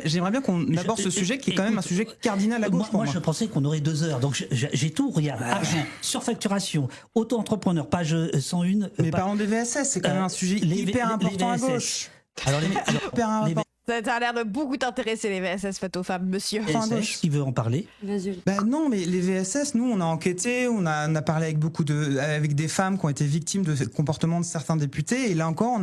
J'aimerais bien qu'on aborde ce sujet qui est quand même un sujet cardinal à gauche. Moi, je pensais qu'on aurait 2 heures. Donc, j'ai tout. Regarde, argent, surfacturation, auto-entrepreneur, page 101. Mais parlons des VSS, c'est quand même un sujet hyper important à gauche. Alors, Ça a l'air de beaucoup t'intéresser, les VSS faites aux femmes, monsieur. Qui veut en parler? Non, mais les VSS, nous, on a enquêté, on a parlé avec des femmes qui ont été victimes de ce comportement de certains députés. Et là encore,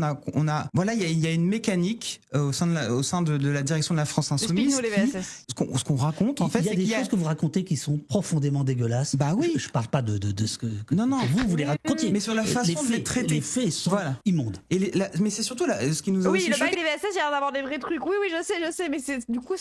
voilà, il y a une mécanique au sein de la direction de la France Insoumise. Explique-nous les VSS. Ce qu'on raconte, en fait, il y a des choses que vous racontez qui sont profondément dégueulasses. Bah oui. Je parle pas de ce que non, vous les racontiez. Mais sur la façon de les traiter. Les faits sont immondes. Mais c'est surtout ce qui nous a Oui, aussi le choqué. bail des VSS, il y a l'air d'avoir des vrais trucs. Oui, je sais, mais du coup,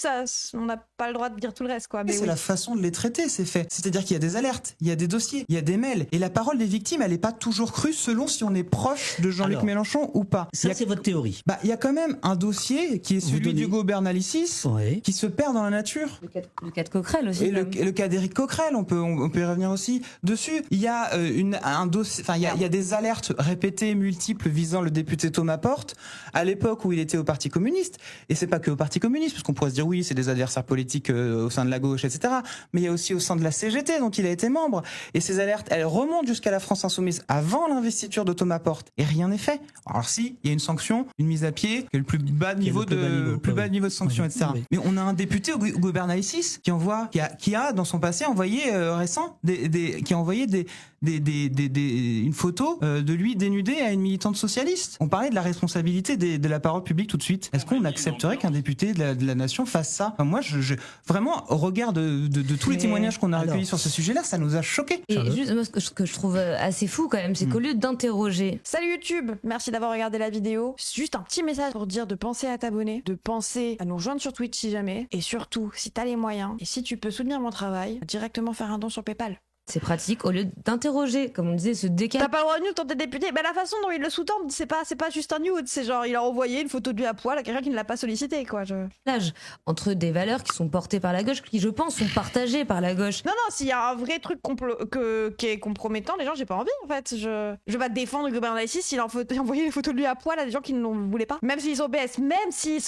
on n'a pas le droit de dire tout le reste, quoi. Mais c'est la façon de les traiter, c'est fait. C'est-à-dire qu'il y a des alertes, il y a des dossiers, il y a des mails. Et la parole des victimes, elle n'est pas toujours crue selon si on est proche de Jean-Luc Mélenchon ou pas. Ça, c'est votre théorie. Il y a quand même un dossier qui est celui d'Hugo Bernalicis, qui se perd dans la nature. Le cas de Coquerel aussi. Et le cas d'Éric Coquerel, on peut y revenir aussi dessus. Il y a un dossier, il y a des alertes répétées, multiples, visant le député Thomas Porte, à l'époque où il était au Parti communiste. Et c'est pas que au Parti communiste, parce qu'on pourrait se dire oui, c'est des adversaires politiques au sein de la gauche, etc. Mais il y a aussi au sein de la CGT, dont il a été membre. Et ces alertes, elles remontent jusqu'à la France Insoumise avant l'investiture de Thomas Porte. Et rien n'est fait. Alors si, il y a une sanction, une mise à pied, qui est le plus bas niveau de sanction, etc. Oui. Mais on a un député, Hugo Bernalicis, qui a dans son passé envoyé récent, qui a envoyé une photo de lui dénudé à une militante socialiste. On parlait de la responsabilité de la parole publique tout de suite. Est-ce qu'on accepterait qu'un député de la nation fasse ça? Enfin, moi, vraiment, au regard de tous les témoignages qu'on a recueillis sur ce sujet-là, ça nous a choqués. Et juste, moi, ce que je trouve assez fou quand même, c'est qu'au lieu d'interroger... Salut YouTube, merci d'avoir regardé la vidéo. Juste un petit message pour dire de penser à t'abonner, de penser à nous rejoindre sur Twitch si jamais, et surtout, si t'as les moyens, et si tu peux soutenir mon travail, directement faire un don sur PayPal. C'est pratique, au lieu d'interroger, comme on disait, ce décalage. T'as pas le droit de nude quand t'es député. La façon dont il le sous-tend, c'est pas juste un nude, c'est genre il a envoyé une photo de lui à poil à quelqu'un qui ne l'a pas sollicité, quoi. Entre des valeurs qui sont portées par la gauche, qui je pense sont partagées par la gauche. Non, s'il y a un vrai truc qui est compromettant, les gens, j'ai pas envie en fait. Je vais pas défendre Hugo Bernalicis s'il a envoyé une photo de lui à poil à des gens qui ne le voulaient pas. Même s'ils sont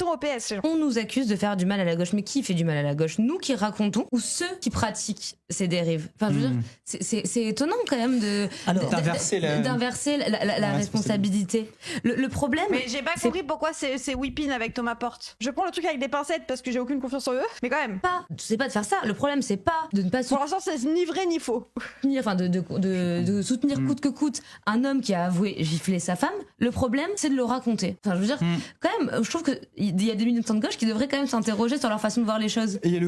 au PS, On nous accuse de faire du mal à la gauche, mais qui fait du mal à la gauche? Nous qui racontons ou ceux qui pratiquent ces dérives? Enfin, je veux dire, c'est étonnant quand même d'inverser la responsabilité. Le problème. Mais j'ai pas compris pourquoi c'est whipping avec Thomas Porte. Je prends le truc avec des pincettes parce que j'ai aucune confiance en eux, mais quand même. C'est pas de faire ça. Le problème, c'est pas de ne pas Pour l'instant, c'est ni vrai ni faux. Enfin, de soutenir coûte que coûte un homme qui a avoué gifler sa femme. Le problème, c'est de le raconter. Enfin, je veux dire, quand même, je trouve qu'il y a des militants de gauche qui devraient quand même s'interroger sur leur façon de voir les choses. Et il y a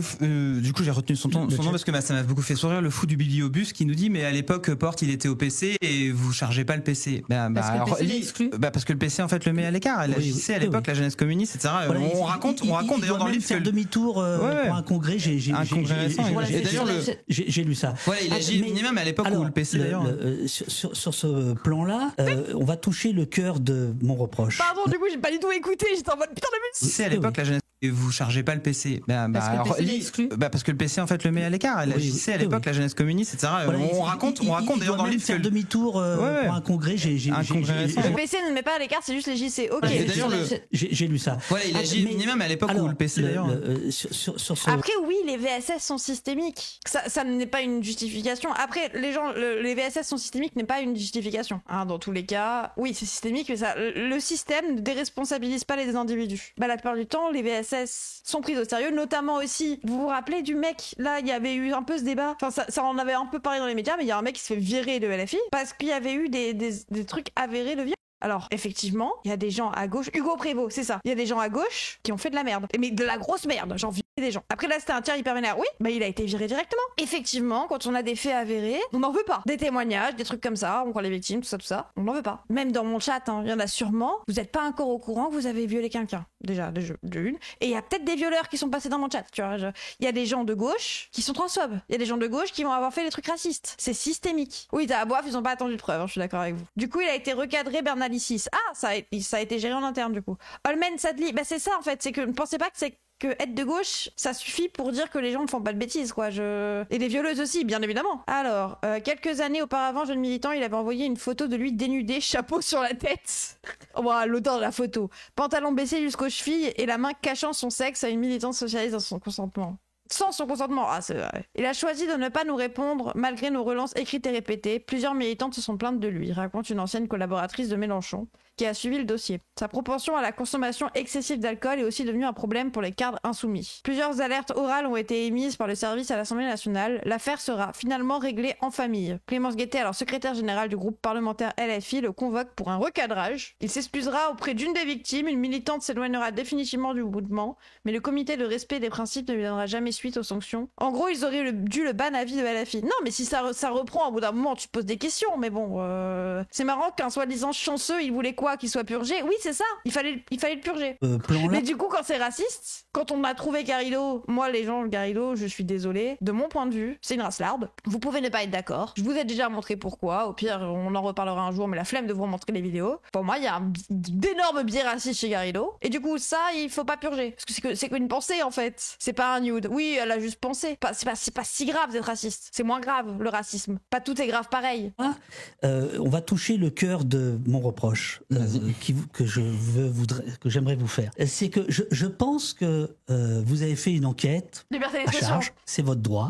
du coup, j'ai retenu son nom parce que ça m'a beaucoup fait sourire, le fou du bibliobus qui nous dit mais à l'époque Porte il était au PC et vous chargez pas le PC. Parce que le PC en fait le met à l'écart. Elle agissait à l'époque la jeunesse communiste, etc. Voilà, on raconte d'ailleurs dans le livre faire demi-tour pour un congrès. J'ai lu ça. Voilà, il agit minimum à l'époque où le PC d'ailleurs. Sur ce plan-là, on va toucher le cœur de mon reproche. Pardon, du coup j'ai pas du tout écouté. J'étais en mode putain de musique. C'est à l'époque la jeunesse. Et vous chargez pas le PC. Parce que le PC en fait le met à l'écart. Elle agissait à l'époque la jeunesse communiste, etc. On raconte d'ailleurs dans le livre faire demi-tour pour un congrès. Le PC ne le met pas à l'écart, c'est juste les JC. Ok. J'ai lu ça. Voilà, il agit minimum à l'époque où le PC d'ailleurs. Après oui, les VSS sont systémiques. Ça n'est pas une justification. Après les VSS sont systémiques n'est pas une justification. Dans tous les cas, oui c'est systémique, mais le système ne déresponsabilise pas les individus. La plupart du temps, les VSS sont prises au sérieux, notamment aussi. Vous vous rappelez du mec, là il y avait eu un peu ce débat, enfin ça en avait un peu parlé dans les médias, mais il y a un mec qui se fait virer de LFI parce qu'il y avait eu des trucs avérés de viol. Alors, effectivement, il y a des gens à gauche, Hugo Prévost, c'est ça, il y a des gens à gauche qui ont fait de la merde, mais de la grosse merde, j'en vis des gens. Après là c'était un tiers hyper vénère, oui, il a été viré directement. Effectivement, quand on a des faits avérés, on n'en veut pas. Des témoignages, des trucs comme ça, on croit les victimes, tout ça, on n'en veut pas. Même dans mon chat, il y en a sûrement, vous n'êtes pas encore au courant que vous avez violé quelqu'un, déjà, de une, et il y a peut-être des violeurs qui sont passés dans mon chat, tu vois, il y a des gens de gauche qui sont transphobes, il y a des gens de gauche qui vont avoir fait des trucs racistes, c'est systémique. Oui, t'as à boire, ils ont pas attendu de preuves, je suis d'accord avec vous. Du coup, il a été recadré Bernalicis. Ça a été géré en interne du coup. Olmen Sadli, c'est ça en fait, c'est que ne pensez pas que c'est que être de gauche, ça suffit pour dire que les gens ne font pas de bêtises, quoi. Et les violeuses aussi, bien évidemment. Alors, quelques années auparavant, jeune militant, il avait envoyé une photo de lui dénudé, chapeau sur la tête. Voilà, l'auteur de la photo. Pantalon baissé jusqu'aux chevilles et la main cachant son sexe à une militante socialiste dans son consentement. Sans son consentement, c'est vrai. Il a choisi de ne pas nous répondre malgré nos relances écrites et répétées. Plusieurs militantes se sont plaintes de lui, raconte une ancienne collaboratrice de Mélenchon qui a suivi le dossier. Sa propension à la consommation excessive d'alcool est aussi devenue un problème pour les cadres insoumis. Plusieurs alertes orales ont été émises par le service à l'Assemblée nationale. L'affaire sera finalement réglée en famille. Clémence Guettet, alors secrétaire générale du groupe parlementaire LFI, le convoque pour un recadrage. Il s'excusera auprès d'une des victimes. Une militante s'éloignera définitivement du mouvement, mais le comité de respect des principes ne lui donnera jamais suite aux sanctions. En gros, ils auraient dû le ban à vie de LFI. Non, mais si ça reprend, au bout d'un moment, tu te poses des questions. Mais bon, c'est marrant qu'un soi-disant chanceux, il voulait quoi? Qu'il soit purgé? Oui, c'est ça. Il fallait le purger. Mais du coup, quand c'est raciste, quand on a trouvé Garrido, moi, les gens, Garrido, je suis désolée, de mon point de vue, c'est une racelarde. Vous pouvez ne pas être d'accord. Je vous ai déjà montré pourquoi. Au pire, on en reparlera un jour, mais la flemme de vous montrer les vidéos. Pour moi, il y a d'énormes biais racistes chez Garrido. Et du coup, ça, il faut pas purger. Parce que c'est qu'une pensée, en fait. C'est pas un nude. Oui, elle a juste pensé. C'est pas si grave d'être raciste. C'est moins grave, le racisme. Pas tout est grave pareil. On va toucher le cœur de mon reproche. Que j'aimerais vous faire, c'est que je pense que vous avez fait une enquête à charge, c'est votre droit,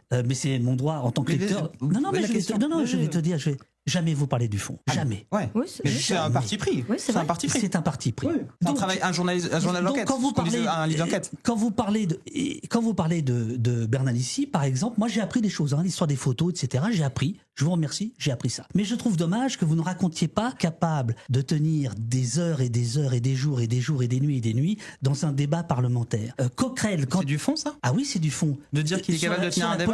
mais c'est mon droit en tant que lecteur. Je vais te dire, je vais jamais vous parler du fond, jamais. Ouais. Oui, c'est un parti pris. Oui, c'est un parti pris. C'est un parti pris. Oui. Donc, un journal d'enquête. Un livre d'enquête. Quand vous parlez de Bernalicis, par exemple, moi j'ai appris des choses, l'histoire des photos, etc. J'ai appris. Je vous remercie, j'ai appris ça. Mais je trouve dommage que vous ne racontiez pas capable de tenir des heures et des heures et des jours et des jours et des nuits dans un débat parlementaire. Coquerel, c'est du fond, ça? Ah oui, c'est du fond. De dire qu'il est capable de tenir un débat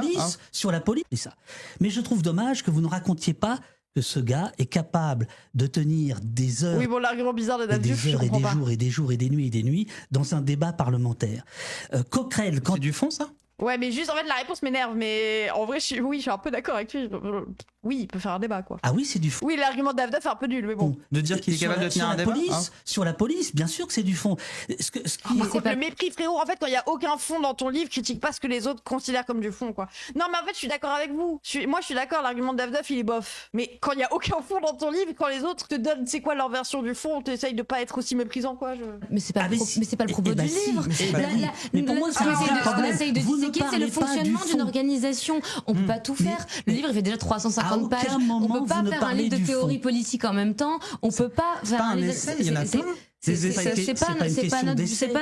sur la police, c'est ça. Mais je trouve dommage que vous ne racontiez pas que ce gars est capable de tenir des heures, l'argument bizarre de des heures et des jours et des jours et des nuits dans un débat parlementaire. Coquerel, c'est du fond, ça? Ouais, mais juste, en fait, la réponse m'énerve, mais en vrai, je suis un peu d'accord avec lui. Oui, il peut faire un débat, quoi. Ah oui, c'est du fond. Oui, l'argument d'Avdaf est un peu nul, mais bon. De dire qu'il est capable de tenir un débat sur la police, bien sûr que c'est du fond. Le mépris, frérot, en fait, quand il n'y a aucun fond dans ton livre, critique pas ce que les autres considèrent comme du fond, quoi. Non, mais en fait, je suis d'accord avec vous. Moi, je suis d'accord, l'argument d'Avdaf, il est bof. Mais quand il n'y a aucun fond dans ton livre, quand les autres te donnent, c'est quoi leur version du fond, t'essayes de pas être aussi méprisant, quoi. Mais c'est pas le propos du livre. Mais pour moi, on essaye de disséquer, c'est le fonctionnement d'une organisation. On peut pas tout faire. Le livre, il fait déjà 350 pages. On peut pas faire un livre de théorie politique en même temps. On peut pas faire un essai, il y en a plein. C'est pas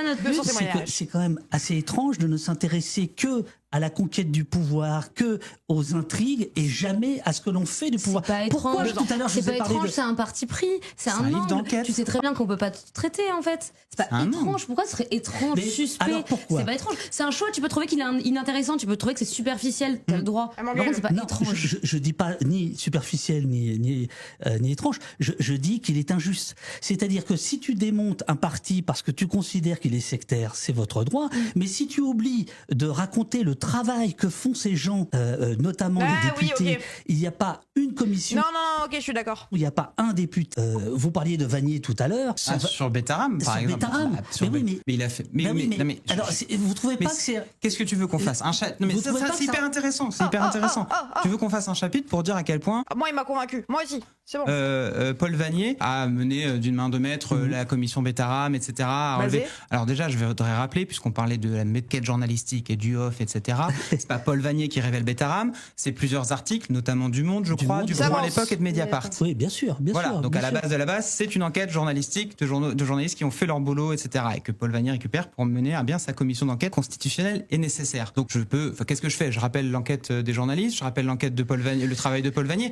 notre but. C'est quand même assez étrange de ne s'intéresser que à la conquête du pouvoir, que aux intrigues et jamais à ce que l'on fait du pouvoir. Pourquoi tout à l'heure je vous ai parlé de... C'est un parti pris, c'est un livre d'enquête. Tu sais très bien qu'on peut pas tout traiter en fait. C'est pas étrange. Pourquoi ce serait étrange, suspect? Alors pourquoi? C'est pas étrange. C'est un choix. Tu peux trouver qu'il est inintéressant, tu peux trouver que c'est superficiel. T'as le droit. Par contre, c'est pas étrange. Je dis pas ni superficiel ni étrange. Je dis qu'il est injuste. C'est-à-dire que si tu démontes un parti parce que tu considères qu'il est sectaire, c'est votre droit. Mais si tu oublies de raconter le travail que font ces gens, notamment les députés, il n'y a pas une commission. Non, ok, je suis d'accord. Il n'y a pas un député. Vous parliez de Vanier tout à l'heure. Sur Betaram, par exemple. Mais il a fait. Mais alors, vous trouvez pas que c'est. Qu'est-ce que tu veux qu'on fasse un chapitre? Non, mais ça, c'est hyper intéressant. C'est hyper intéressant. Tu veux qu'on fasse un chapitre pour dire à quel point. Moi, il m'a convaincu. Moi aussi. C'est bon. Paul Vanier a mené d'une main de maître la commission Betaram, etc. Alors déjà, je voudrais rappeler, puisqu'on parlait de la méthode journalistique et du off, etc. C'est pas Paul Vanier qui révèle Betaram, c'est plusieurs articles, notamment du Monde, je crois, du Point à l'époque et de Mediapart. Oui, bien sûr. Donc à la base de la base, c'est une enquête journalistique de journalistes qui ont fait leur boulot, etc. Et que Paul Vanier récupère pour mener à bien sa commission d'enquête constitutionnelle et nécessaire. Donc qu'est-ce que je fais? Je rappelle l'enquête des journalistes, je rappelle l'enquête de Paul Vanier, le travail de Paul Vanier.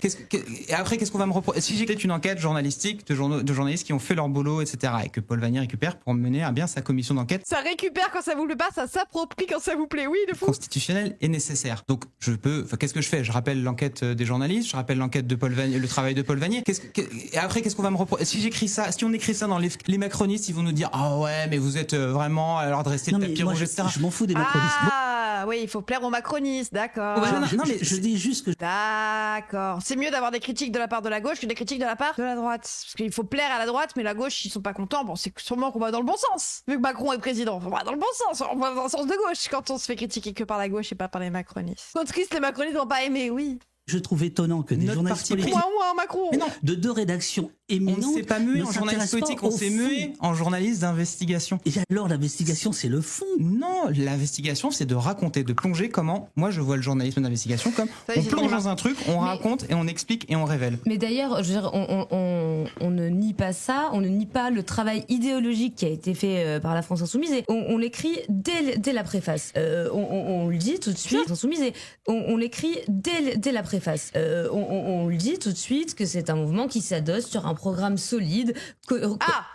Et après, qu'est-ce qu'on va me reprocher? Si j'ai fait une enquête journalistique de journalistes qui ont fait leur boulot, etc. Et que Paul Vanier récupère pour mener à bien sa commission d'enquête. Ça récupère quand ça vous plaît pas, ça s'approprie quand ça vous plaît, oui, de fou. Constitutionnel et nécessaire. Donc qu'est-ce que je fais? Je rappelle l'enquête des journalistes, je rappelle l'enquête de Paul Vanier, le travail de Paul Vanier. Et après, qu'est-ce qu'on va me reprocher? Si j'écris ça, si on écrit ça dans les macronistes, ils vont nous dire ouais, mais vous êtes vraiment à leur dresser le tapis rouge, etc. Je m'en fous des macronistes. Ah oui, il faut plaire aux macronistes, d'accord. Non, mais je dis juste que. D'accord. C'est mieux d'avoir des critiques de la part de la gauche gauche que des critiques de la part de la droite. Parce qu'il faut plaire à la droite, mais la gauche, ils sont pas contents. Bon, c'est sûrement qu'on va dans le bon sens. Vu que Macron est président, on va dans le bon sens. On va dans le sens de gauche quand on se fait critiquer que par la gauche et pas par les macronistes. C'est triste, les macronistes n'ont pas aimé, oui. Je trouve étonnant que des journalistes politiques Macron. de deux rédactions éminentes. On ne s'est pas mué en journaliste politique, on s'est mué en journaliste d'investigation. Et alors l'investigation, c'est le fond. Non, l'investigation, c'est de raconter, de plonger comment. Moi, je vois le journalisme d'investigation comme on plonge dans un truc, on raconte et on explique et on révèle. Mais d'ailleurs, je veux dire, on ne nie pas ça, on ne nie pas le travail idéologique qui a été fait par la France Insoumise. Et on l'écrit dès la préface. On le dit tout de suite. Insoumise. Et on l'écrit dès la préface. On le dit tout de suite que c'est un mouvement qui s'adosse sur un programme solide.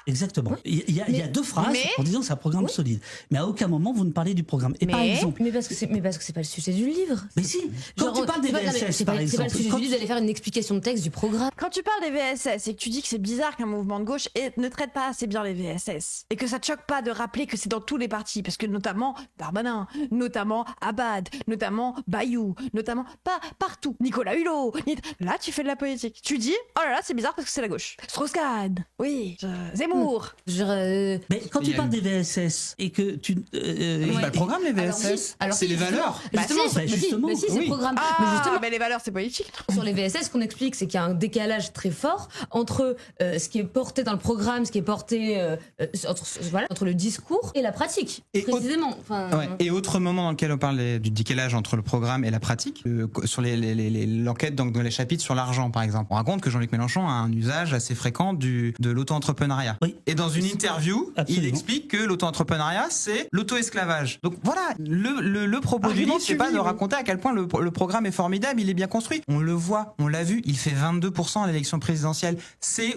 Exactement. Il y a deux phrases en disant que c'est un programme solide. Mais à aucun moment vous ne parlez du programme. Et par exemple. Mais parce que c'est pas le sujet du livre. Mais si. Quand tu parles des VSS, par exemple. C'est pas le sujet du livre d'aller faire une explication de texte du programme. Quand tu parles des VSS et que tu dis que c'est bizarre qu'un mouvement de gauche ne traite pas assez bien les VSS et que ça te choque pas de rappeler que c'est dans tous les partis, parce que notamment Darmanin, notamment Abad, notamment Bayou, notamment pas partout. Nicolas Hulot. Là, tu fais de la politique. Tu dis, oh là là, c'est bizarre parce que c'est la gauche. Strauss-Kahn. Oui. Zemmour. Mais quand tu parles des VSS et que tu... le programme, les VSS, c'est les valeurs. Justement. Mais si, c'est le programme. Mais les valeurs, c'est politique. Sur les VSS, ce qu'on explique, c'est qu'il y a un décalage très fort entre ce qui est porté dans le programme, ce qui est porté entre le discours et la pratique, précisément. Et autre moment dans lequel on parle du décalage entre le programme et la pratique, sur l'enquête donc dans les chapitres sur l'argent par exemple, on raconte que Jean-Luc Mélenchon a un usage assez fréquent de l'auto-entrepreneuriat. Oui. Et dans une interview, il explique que l'auto-entrepreneuriat c'est l'auto-esclavage. Donc voilà, le propos du livre, c'est pas de raconter à quel point le programme est formidable, il est bien construit. On le voit, on l'a vu, il fait 22% à l'élection présidentielle. C'est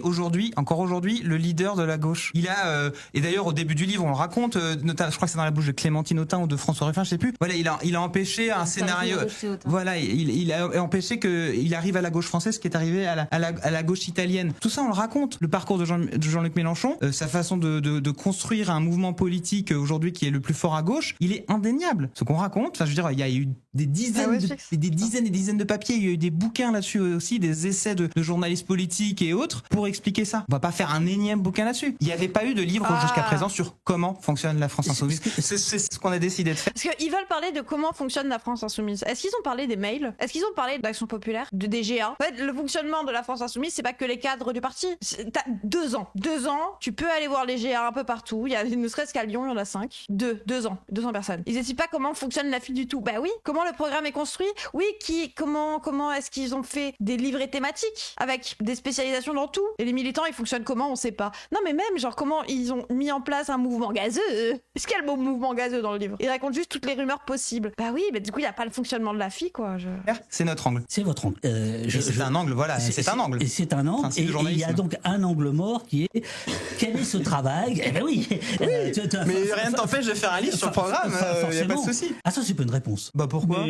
encore aujourd'hui, le leader de la gauche. Il a et d'ailleurs au début du livre, on le raconte, notamment, je crois que c'est dans la bouche de Clémentine Autain ou de François Ruffin, je sais plus. Voilà, il a empêché un scénario. Voilà, il a empêché qu'il arrive à la gauche française, ce qui est arrivé à la gauche italienne. Tout ça, on le raconte. Le parcours de Jean-Luc Mélenchon, sa façon de construire un mouvement politique aujourd'hui qui est le plus fort à gauche, il est indéniable. Ce qu'on raconte, enfin, je veux dire, il y a eu des dizaines, des dizaines et des dizaines de papiers, il y a eu des bouquins là-dessus aussi, des essais de journalistes politiques et autres pour expliquer ça. On va pas faire un énième bouquin là-dessus. Il n'y avait pas eu de livre jusqu'à présent sur comment fonctionne la France Insoumise. C'est ce qu'on a décidé de faire. Parce qu'ils veulent parler de comment fonctionne la France Insoumise. Est-ce qu'ils ont parlé des mails? Est-ce qu'ils ont parlé d'Action Populaire, des GA? En fait, le fonctionnement de la France Insoumise, c'est pas que les cadres du parti. T'as 2 ans. 2 ans, tu peux aller voir les GA un peu partout. Il y a, ne serait-ce qu'à Lyon, il y en a 5. 2 ans. 200 personnes. Ils n'expliquent pas comment fonctionne la file du tout. Bah oui. Comment le programme est construit? Oui, comment est-ce qu'ils ont fait des livrets thématiques avec des spécialisations dans tout? Et les militants, ils fonctionnent comment? On sait pas. Non, mais même, genre, comment ils ont mis en place un mouvement gazeux? Est-ce qu'il y a le mot mouvement gazeux dans le livre? Ils racontent juste toutes les rumeurs possibles. Bah oui, mais du coup, il n'y a pas le fonctionnement de la fille, quoi. C'est notre angle. C'est votre angle. C'est un angle, voilà. C'est un angle. Et c'est un angle. Et il y a donc un angle mort qui est quel est ce travail? Eh ben oui. Mais rien ne t'empêche de faire un livre sur le programme. Il n'y a pas de souci. Ah, ça, c'est pas une réponse. Bah pourquoi?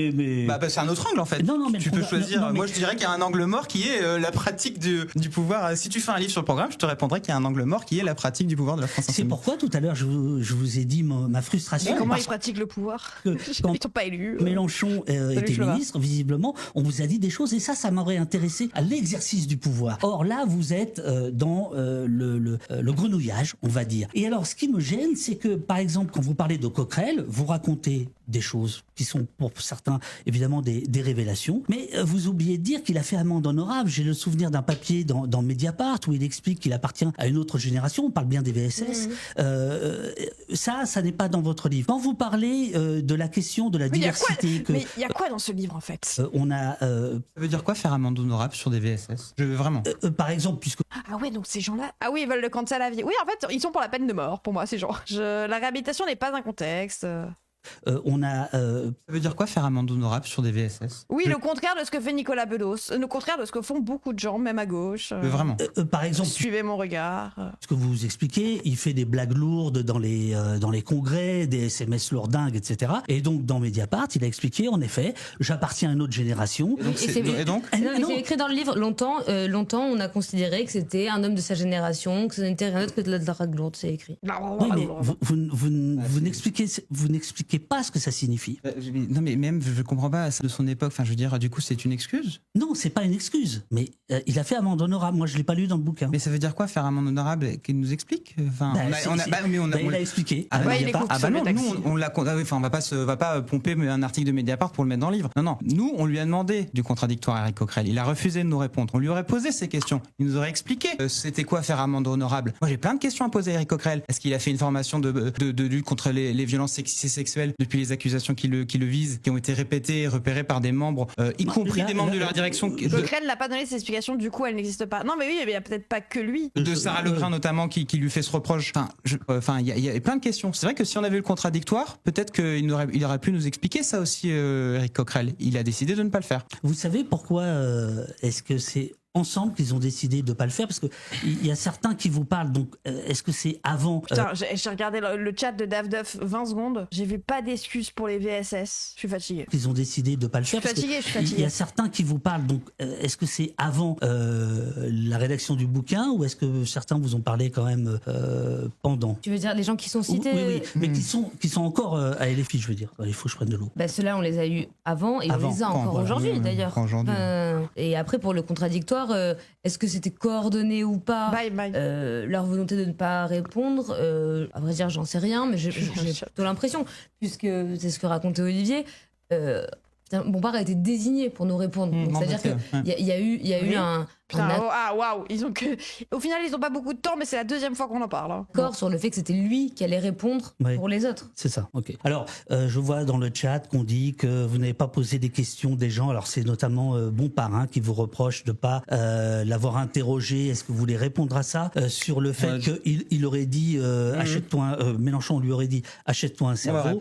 Bah c'est un autre angle en fait. Non, mais tu peux choisir. Moi, je dirais qu'il y a un angle mort qui est la pratique du pouvoir. Si tu fais un livre sur le programme, je te répondrai qu'il y a un angle mort qui est la pratique du pouvoir de la France Insoumise. C'est pourquoi tout à l'heure je vous ai dit ma frustration. Mais comment ils pratiquent le pouvoir? Ils sont pas élus. Mélenchon était ministre, visiblement, on vous a dit des choses et ça m'aurait intéressé à l'exercice du pouvoir. Or là, vous êtes dans le grenouillage, on va dire. Et alors, ce qui me gêne, c'est que, par exemple, quand vous parlez de Coquerel, vous racontez des choses qui sont pour certains évidemment des révélations, mais vous oubliez de dire qu'il a fait amende honorable. J'ai le souvenir d'un papier dans Mediapart où il explique qu'il appartient à une autre génération. On parle bien des VSS. Ça n'est pas dans votre livre. Quand vous parlez de la question de la diversité, mais il y a quoi dans ce livre en fait? On a. Ça veut dire quoi faire amende honorable sur des VSS? Je veux vraiment. Par exemple, puisque. Ah ouais, donc ces gens-là. Ah oui, ils veulent le cancel à vie. Oui, en fait, ils sont pour la peine de mort pour moi ces gens. La réhabilitation n'est pas un contexte. Ça veut dire quoi faire amende honorable sur des VSS? Oui, le contraire de ce que fait Nicolas Bedos, le contraire de ce que font beaucoup de gens, même à gauche. Vraiment. Par exemple, suivez mon regard. Ce que vous expliquez, il fait des blagues lourdes dans les congrès, des SMS lourdingues, etc. Et donc dans Mediapart, il a expliqué en effet, j'appartiens à une autre génération. Et donc c'est écrit dans le livre. Longtemps, on a considéré que c'était un homme de sa génération, que ce n'était rien d'autre que de la drague lourde. C'est écrit. Oui, mais vous n'expliquez n'expliquait pas ce que ça signifie. Non, mais même, je comprends pas de son époque. Enfin, je veux dire, du coup, c'est une excuse? Non, c'est pas une excuse. Mais il a fait amende honorable. Moi, je l'ai pas lu dans le bouquin. Mais ça veut dire quoi, faire amende honorable? Qu'il nous explique? Enfin, il a expliqué. On l'a. Enfin, on va pas pomper un article de Mediapart pour le mettre dans le livre. Non. Nous, on lui a demandé du contradictoire à Éric Coquerel. Il a refusé de nous répondre. On lui aurait posé ces questions. Il nous aurait expliqué c'était quoi faire amende honorable. Moi, j'ai plein de questions à poser à Éric Coquerel. Est-ce qu'il a fait une formation de lutte contre les violences sexistes et sexuelles depuis les accusations qui le visent, qui ont été répétées et repérées par des membres, y compris des membres de la direction. Coquerel n'a pas donné ses explications. Du coup, elle n'existe pas. Non, mais oui, il y a peut-être pas que lui. De Sarah Legrain notamment qui lui fait ce reproche. Enfin, il y a plein de questions. C'est vrai que si on avait eu le contradictoire, peut-être qu'il aurait pu nous expliquer ça aussi, Éric Coquerel. Il a décidé de ne pas le faire. Vous savez pourquoi est-ce que c'est ensemble qu'ils ont décidé de pas le faire? Parce que il y a certains qui vous parlent, donc est-ce que c'est avant? Putain, j'ai regardé le chat de Daf 20 secondes, j'ai vu pas d'excuses pour les VSS, je suis fatiguée. Ils ont décidé de pas le faire. Je suis fatiguée. Il y a certains qui vous parlent, donc est-ce que c'est avant la rédaction du bouquin, ou est-ce que certains vous ont parlé quand même pendant? Tu veux dire les gens qui sont cités? Oui, mais qui sont encore à LFI, je veux dire. Il faut que je prenne de l'eau. Bah, ceux-là, on les a eus avant et on les a encore aujourd'hui, d'ailleurs. Et après, pour le contradictoire, est-ce que c'était coordonné ou pas? Leur volonté de ne pas répondre, à vrai dire, j'en sais rien, mais j'ai plutôt l'impression, puisque c'est ce que racontait Olivier, Bompard a été désigné pour nous répondre. C'est-à-dire qu'il y a eu un... Waouh, au final, ils n'ont pas beaucoup de temps, mais c'est la deuxième fois qu'on en parle. D'accord, sur le fait que c'était lui qui allait répondre pour les autres. C'est ça, ok. Alors, je vois dans le chat qu'on dit que vous n'avez pas posé des questions des gens. Alors, c'est notamment Bompard qui vous reproche de ne pas l'avoir interrogé. Est-ce que vous voulez répondre à ça? Sur le fait qu'il aurait dit achète-toi Mélenchon lui aurait dit achète-toi un cerveau.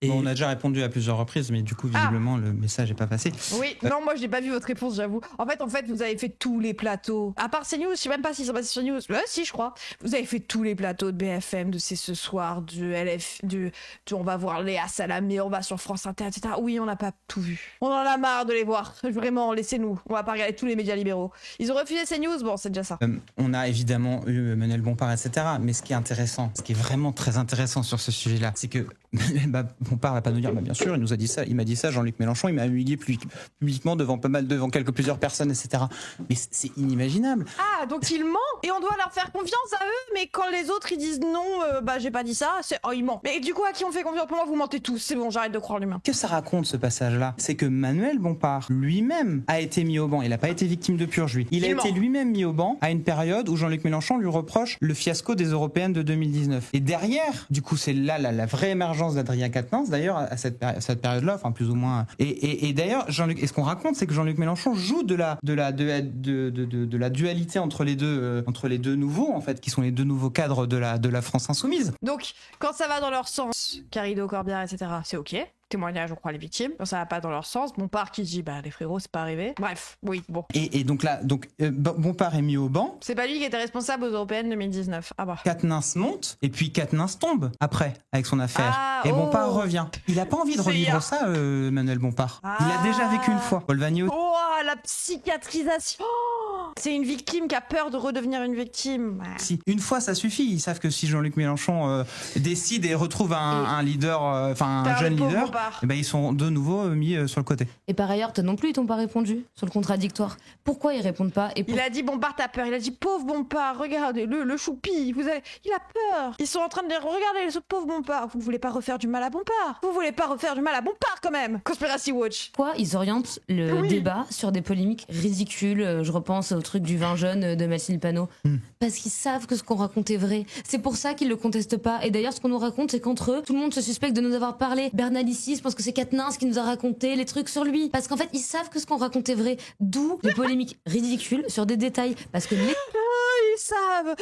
On a déjà répondu à plusieurs reprises, mais du coup, visiblement, le message n'est pas passé. Oui, non, moi, je n'ai pas vu votre réponse, j'avoue. En fait, vous avez fait tous les plateaux. À part CNews, je ne sais même pas s'ils sont passés sur News. Si, je crois. Vous avez fait tous les plateaux de BFM, de C'est ce soir, de LF, on va voir Léa Salamé, on va sur France Inter, etc. Oui, on n'a pas tout vu. On en a marre de les voir. Vraiment, laissez-nous. On va pas regarder tous les médias libéraux. Ils ont refusé CNews, bon, c'est déjà ça. On a évidemment eu Manuel Bompard, etc. Mais ce qui est intéressant, ce qui est vraiment très intéressant sur ce sujet-là, c'est que Bompard va pas nous dire, bien sûr, il nous a dit ça, il m'a dit ça, Jean-Luc Mélenchon, il m'a humilié publiquement devant plusieurs personnes, etc. Mais c'est inimaginable. Ah, donc il ment et on doit leur faire confiance à eux, mais quand les autres ils disent non, j'ai pas dit ça, il ment. Mais du coup, à qui on fait confiance? Pour moi, vous mentez tous, c'est bon, j'arrête de croire l'humain. Que ça raconte ce passage-là? C'est que Manuel Bompard lui-même a été mis au banc, il n'a pas été victime de purge, lui. Il a été lui-même mis au banc à une période où Jean-Luc Mélenchon lui reproche le fiasco des européennes de 2019. Et derrière, du coup, c'est là la vraie émergence d'Adrien Quatennens, d'ailleurs, à cette période-là, enfin plus ou moins. Et d'ailleurs, Jean-Luc, et ce qu'on raconte, c'est que Jean-Luc Mélenchon joue de la dualité entre les deux nouveaux, en fait, qui sont les deux nouveaux cadres de la France insoumise. Donc, quand ça va dans leur sens, Carido, Corbière, etc., c'est ok. Témoignage, on croit les victimes. Quand ça va pas dans leur sens, Bompard qui dit les frérots, c'est pas arrivé. Bref, oui, bon. Et donc là, Bompard est mis au banc. C'est pas lui qui était responsable aux européennes 2019. Ah bah. Quatennens monte et puis Quatennens tombe après avec son affaire. Bompard revient. Il a pas envie de revivre ça, Manuel Bompard. Il a déjà vécu une fois. Paul Vagneau. Oh, la psychiatrisation. C'est une victime qui a peur de redevenir une victime. Si, une fois ça suffit. Ils savent que si Jean-Luc Mélenchon décide et retrouve un leader, un jeune leader, ils sont de nouveau mis sur le côté. Et par ailleurs, non plus, ils t'ont pas répondu sur le contradictoire. Pourquoi ils répondent pas? Il a dit Bompard, t'as peur. Il a dit pauvre Bompard, regardez-le, le choupi. Il a peur. Ils sont en train de dire regardez ce pauvre Bompard. Vous voulez pas refaire du mal à Bompard? Vous voulez pas refaire du mal à Bompard quand même? Conspiracy Watch. Pourquoi ils orientent le débat sur des polémiques ridicules? Je repense au truc du vin jaune de Mathilde Panot. Parce qu'ils savent que ce qu'on raconte est vrai. C'est pour ça qu'ils le contestent pas. Et d'ailleurs, ce qu'on nous raconte, c'est qu'entre eux, tout le monde se suspecte de nous avoir parlé. Bernalicis pense que c'est Quatennens qui nous a raconté les trucs sur lui. Parce qu'en fait, ils savent que ce qu'on raconte est vrai. D'où les polémiques ridicules sur des détails. Parce que ils savent.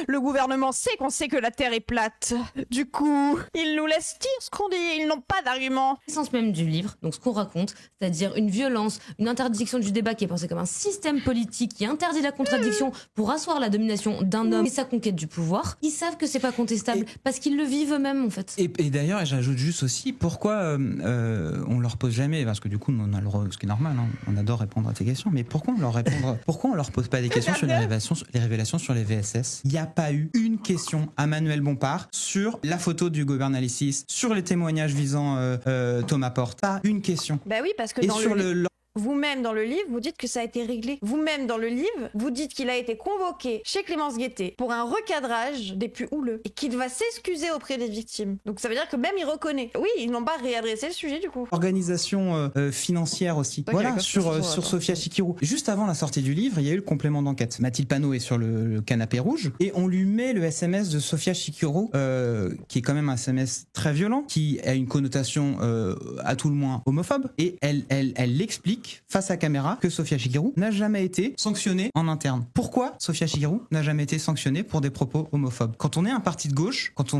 Le gouvernement sait qu'on sait que la Terre est plate. Du coup, ils nous laissent dire ce qu'on dit. Ils n'ont pas d'argument. L'essence même du livre, donc ce qu'on raconte, c'est-à-dire une violence, une interdiction du débat qui est pensée comme un système politique qui interdit la contradiction pour asseoir la domination d'un homme et sa conquête du pouvoir. Ils savent que c'est pas contestable parce qu'ils le vivent eux-mêmes en fait. Et d'ailleurs, j'ajoute juste aussi pourquoi on leur pose jamais, parce que du coup, on a ce qui est normal, on adore répondre à tes questions, mais pourquoi on leur pose pas des questions sur les révélations révélations sur les VSS, il n'y a pas eu une question à Manuel Bompard sur la photo du Gobernalicis, sur les témoignages visant Thomas Porte. Pas une question. Bah oui, parce que vous-même dans le livre, vous dites que ça a été réglé. Vous-même dans le livre, vous dites qu'il a été convoqué chez Clémence Guettet pour un recadrage des plus houleux et qu'il va s'excuser auprès des victimes. Donc ça veut dire que même il reconnaît. Oui, ils n'ont pas réadressé le sujet du coup. Organisation financière aussi. Voilà, sur Sophia Chikirou. Juste avant la sortie du livre, il y a eu le complément d'enquête. Mathilde Panot est sur le canapé rouge et on lui met le SMS de Sophia Chikirou, qui est quand même un SMS très violent, qui a une connotation à tout le moins homophobe, et elle l'explique face à caméra que Sophia Chikirou n'a jamais été sanctionnée en interne. Pourquoi Sophia Chikirou n'a jamais été sanctionnée pour des propos homophobes? Quand on est un parti de gauche, quand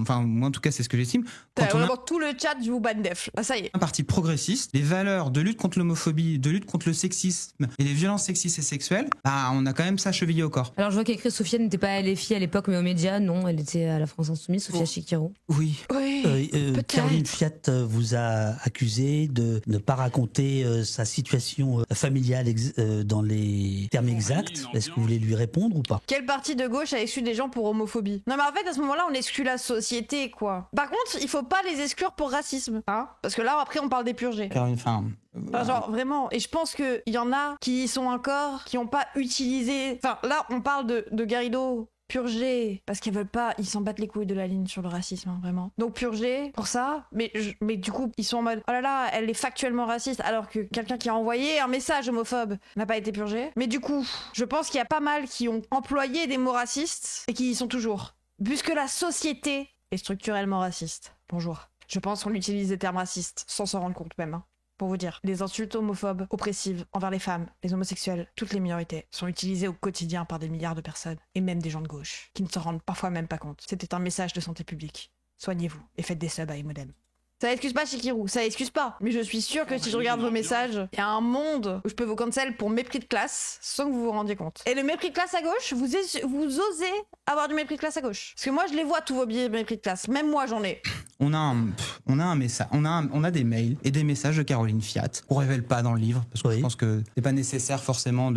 enfin moi en tout cas c'est ce que j'estime, quand on a tout le chat je vous banne def. Ah, ça y est. Un parti progressiste, les valeurs de lutte contre l'homophobie, de lutte contre le sexisme et les violences sexistes et sexuelles, on a quand même ça chevillé au corps. Alors je vois qu'écrit Sophia n'était pas à LFI à l'époque mais aux médias, non, elle était à la France Insoumise, Sophia Chikirou. Oui. Caroline Fiat vous a accusé de ne pas raconter sa situation familiale dans les termes exacts. Est-ce que vous voulez lui répondre ou pas? Quel parti de gauche a exclu des gens pour homophobie? Non mais en fait à ce moment-là on exclut la société quoi. Par contre il faut pas les exclure pour racisme, hein, parce que là après on parle des purgés. Genre vraiment, et je pense qu'il y en a qui sont encore, qui ont pas utilisé, enfin là on parle de Garrido purgé parce qu'ils veulent pas, ils s'en battent les couilles de la ligne sur le racisme, hein, vraiment. Donc purgé pour ça, mais du coup ils sont en mode oh là là, elle est factuellement raciste, alors que quelqu'un qui a envoyé un message homophobe n'a pas été purgé. Mais du coup, je pense qu'il y a pas mal qui ont employé des mots racistes et qui y sont toujours. Puisque la société est structurellement raciste. Bonjour. Je pense qu'on utilise des termes racistes sans s'en rendre compte même, hein. Pour vous dire, les insultes homophobes, oppressives envers les femmes, les homosexuels, toutes les minorités sont utilisées au quotidien par des milliards de personnes, et même des gens de gauche, qui ne s'en rendent parfois même pas compte. C'était un message de santé publique. Soignez-vous et faites des subs à Emodem. Ça excuse pas Chikirou, ça excuse pas. Mais je suis sûre que si je regarde vos messages, il y a un monde où je peux vous cancel pour mépris de classe sans que vous vous rendiez compte. Et le mépris de classe à gauche, vous osez avoir du mépris de classe à gauche. Parce que moi je les vois tous vos billets de mépris de classe, même moi j'en ai. On a un message, on a des mails et des messages de Caroline Fiat qu'on révèle pas dans le livre parce que je pense que c'est pas nécessaire forcément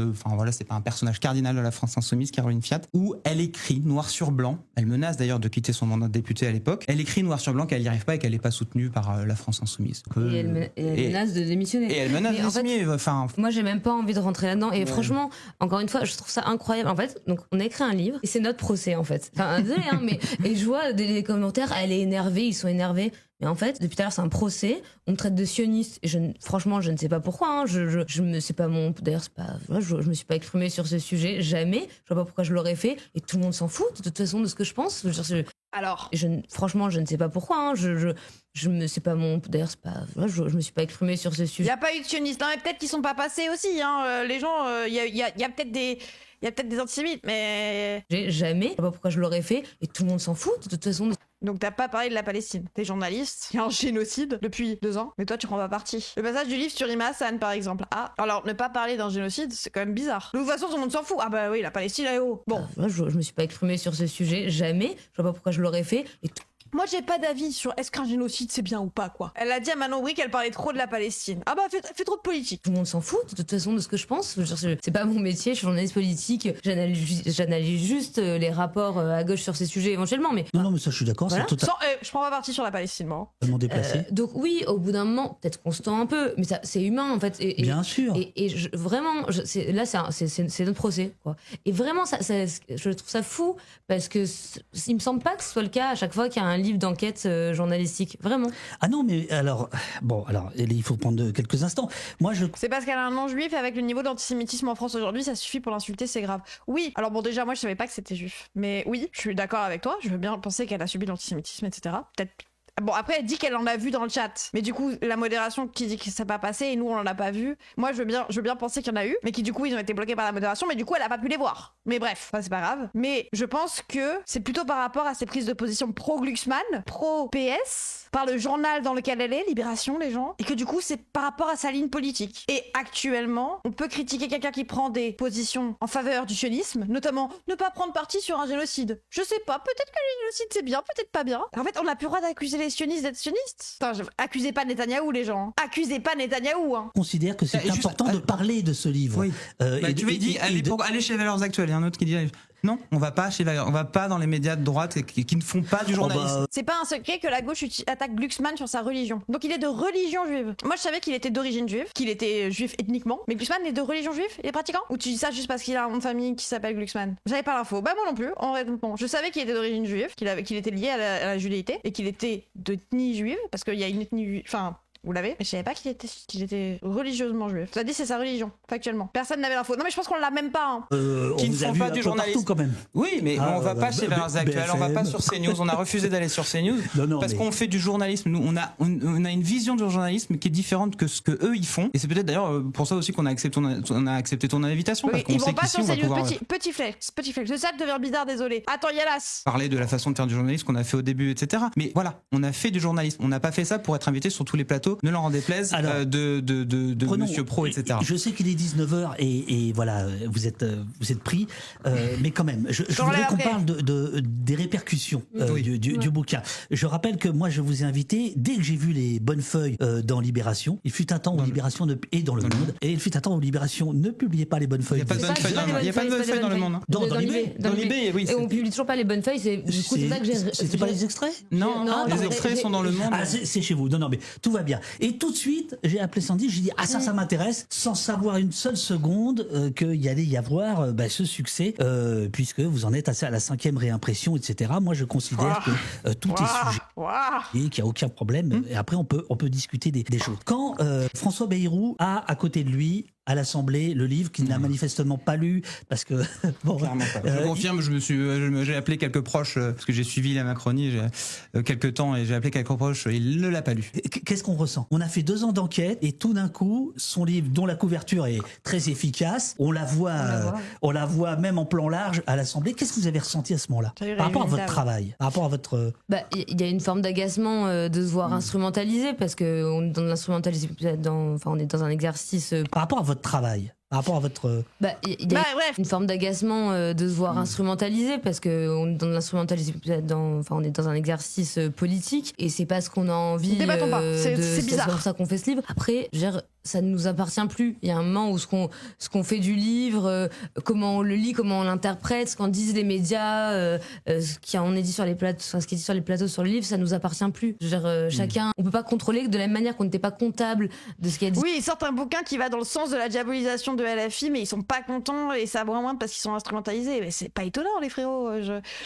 c'est pas un personnage cardinal de la France Insoumise, Caroline Fiat, où elle écrit noir sur blanc, elle menace d'ailleurs de quitter son mandat de députée à l'époque, elle écrit noir sur blanc qu'elle n'y arrive pas et qu'elle n'est pas soutenue par la France Insoumise. Et elle menace de démissionner. Et elle menace de démissionner. Moi j'ai même pas envie de rentrer là-dedans et franchement, encore une fois, je trouve ça incroyable. En fait, donc on a écrit un livre et c'est notre procès en fait. Enfin, désolé, hein, mais et je vois des commentaires, elle est énervée, ils sont énervés. Mais en fait, depuis tout à l'heure, c'est un procès. On me traite de sioniste. Et franchement, je ne sais pas pourquoi. Hein. C'est pas mon. D'ailleurs, c'est pas. Je me suis pas exprimée sur ce sujet. Jamais. Je vois pas pourquoi je l'aurais fait. Et tout le monde s'en fout de toute façon de ce que je pense. Alors. Franchement, je ne sais pas pourquoi. Hein. C'est pas mon. D'ailleurs, c'est pas. Je me suis pas exprimée sur ce sujet. Il y a pas eu de sionistes. Non, mais peut-être qu'ils sont pas passés aussi. Hein. Les gens. Il y a peut-être des. Il y a peut-être des antisémites, mais. Jamais. Je sais pas pourquoi je l'aurais fait. Et tout le monde s'en fout de toute façon. Donc t'as pas parlé de la Palestine. T'es journaliste, il y a un génocide depuis 2 ans, mais toi tu prends pas parti. Le passage du livre sur Rima Hassan par exemple. Ah, alors ne pas parler d'un génocide, c'est quand même bizarre. De toute façon tout le monde s'en fout. Ah bah oui, la Palestine est haut. Bon. Je me suis pas exprimée sur ce sujet, jamais. Je vois pas pourquoi je l'aurais fait. Et moi j'ai pas d'avis sur est-ce qu'un génocide c'est bien ou pas quoi. Elle a dit à Manon Aubry qu'elle parlait trop de la Palestine. Ah bah fait trop de politique. Tout le monde s'en fout de toute façon de ce que je pense. C'est pas mon métier, je suis journaliste politique, j'analyse juste les rapports à gauche sur ces sujets éventuellement. Mais non mais ça je suis d'accord. Voilà. Je prends pas parti sur la Palestine moi. Déplacé. Donc oui, au bout d'un moment peut-être qu'on se tend un peu, mais ça c'est humain en fait. Bien sûr. Vraiment, c'est notre procès quoi. Et vraiment je trouve ça fou parce que il me semble pas que ce soit le cas à chaque fois qu'il y a un livre d'enquête journalistique, vraiment. Ah non, mais alors, il faut prendre quelques instants. C'est parce qu'elle a un nom juif et avec le niveau d'antisémitisme en France aujourd'hui, ça suffit pour l'insulter, c'est grave. Oui, alors bon, déjà, moi, je savais pas que c'était juif. Mais oui, je suis d'accord avec toi, je veux bien penser qu'elle a subi l'antisémitisme, etc. Peut-être. Bon, après, elle dit qu'elle en a vu dans le chat. Mais du coup, la modération qui dit que ça n'a pas passé et nous, on en a pas vu. Moi, je veux bien penser qu'il y en a eu, mais qui du coup, ils ont été bloqués par la modération, mais du coup, elle a pas pu les voir. Mais bref, ça, c'est pas grave. Mais je pense que c'est plutôt par rapport à ses prises de position pro-Glucksmann, pro-PS, par le journal dans lequel elle est, Libération, les gens, et que du coup, c'est par rapport à sa ligne politique. Et actuellement, on peut critiquer quelqu'un qui prend des positions en faveur du sionisme, notamment ne pas prendre parti sur un génocide. Je sais pas, peut-être que le génocide, c'est bien, peut-être pas bien. En fait, on n'a plus le droit d'accuser les sionistes d'être sionistes. Attends, accusez pas Netanyahou, les gens. Accusez pas Netanyahou. Je considère que c'est important de parler de ce livre. Oui. Allez chez Valeurs Actuelles. Il y a un autre qui dit... Non, on va pas dans les médias de droite qui ne font pas du journalisme. C'est pas un secret que la gauche attaque Glucksmann sur sa religion. Donc il est de religion juive. Moi je savais qu'il était d'origine juive, qu'il était juif ethniquement, mais Glucksmann est de religion juive, il est pratiquant. Ou tu dis ça juste parce qu'il a un nom de famille qui s'appelle Glucksmann? J'avais pas l'info. Bah moi non plus. En vrai, bon, je savais qu'il était d'origine juive, qu'il était lié à la judéité et qu'il était d'ethnie juive parce qu'il y a une ethnie, enfin. Vous l'avez? Mais je savais pas qu'il était religieusement juif. Ça dit c'est sa religion, factuellement. Personne n'avait l'info. Non mais je pense qu'on l'a même pas. Qui ne font pas du journalisme quand même. Oui, mais on va pas chez Valeurs Actuelles, on va pas sur CNews. On a refusé d'aller sur CNews parce qu'on fait du journalisme. Nous, on a une vision du journalisme qui est différente que ce que eux ils font. Et c'est peut-être d'ailleurs pour ça aussi qu'on a accepté ton invitation. Oui, parce qu'on ils vont sait pas qu'ici, sur on va CNews. pouvoir Petit flex. Le sac devient bizarre, désolé. Attends, Yalas. Parler de la façon de faire du journalisme qu'on a fait au début, etc. Mais voilà, on a fait du journalisme. On n'a pas fait ça pour être invité sur tous les plateaux. Ne leur en déplaise. De Monsieur Pro, etc. Je sais qu'il est 19h et voilà, vous êtes pris, mais quand même, je voudrais qu'on parle des répercussions du bouquin. Je rappelle que moi, je vous ai invité, dès que j'ai vu les bonnes feuilles dans Libération, il fut un temps où Libération et dans Le Monde, et il fut un temps où Libération ne publiait pas les bonnes feuilles. Il n'y a pas de bonnes feuilles dans Le Monde. Dans Libé, oui. Et on publie toujours pas les bonnes feuilles, c'est ça que j'ai... C'était pas les extraits? Non, les extraits sont dans Le Monde. Ah, c'est chez vous. Non, mais tout va bien. Et tout de suite, j'ai appelé Sandy, j'ai dit ça m'intéresse, sans savoir une seule seconde qu'il y allait y avoir ce succès, puisque vous en êtes à la 5e réimpression, etc. Moi, je considère que tout est sujet et qu'il n'y a aucun problème. Et après, on peut discuter des choses. Quand François Bayrou a à côté de lui à l'Assemblée le livre qu'il n'a manifestement pas lu parce que je confirme, j'ai appelé quelques proches parce que j'ai suivi la Macronie quelques temps et j'ai appelé quelques proches, il ne l'a pas lu. Qu'est-ce qu'on ressent? On a fait 2 ans d'enquête et tout d'un coup son livre, dont la couverture est très efficace, on la voit même en plan large à l'Assemblée. Qu'est-ce que vous avez ressenti à ce moment-là par rapport à votre travail, par rapport à votre... il y a une forme d'agacement de se voir instrumentalisé parce que on est dans l'instrumentalisation, on est dans un exercice par rapport à votre travail. Par rapport à votre... Il y a une forme d'agacement de se voir instrumentalisé parce qu'on est dans l'instrumentalisation, on est dans un exercice politique et c'est pas ce qu'on a envie. Débattons pas, c'est bizarre. C'est pour ça qu'on fait ce livre. Après, ça ne nous appartient plus. Il y a un moment où ce qu'on fait du livre, comment on le lit, comment on l'interprète, ce qu'en disent les médias, ce qui est dit sur les plateaux, ce qui est dit sur les plateaux sur le livre, ça nous appartient plus. Chacun, on peut pas contrôler de la même manière qu'on n'était pas comptable de ce qui a dit. Oui, ils sortent un bouquin qui va dans le sens de la diabolisation de LFI, mais ils sont pas contents et ça vraiment parce qu'ils sont instrumentalisés. Mais c'est pas étonnant, les frérots.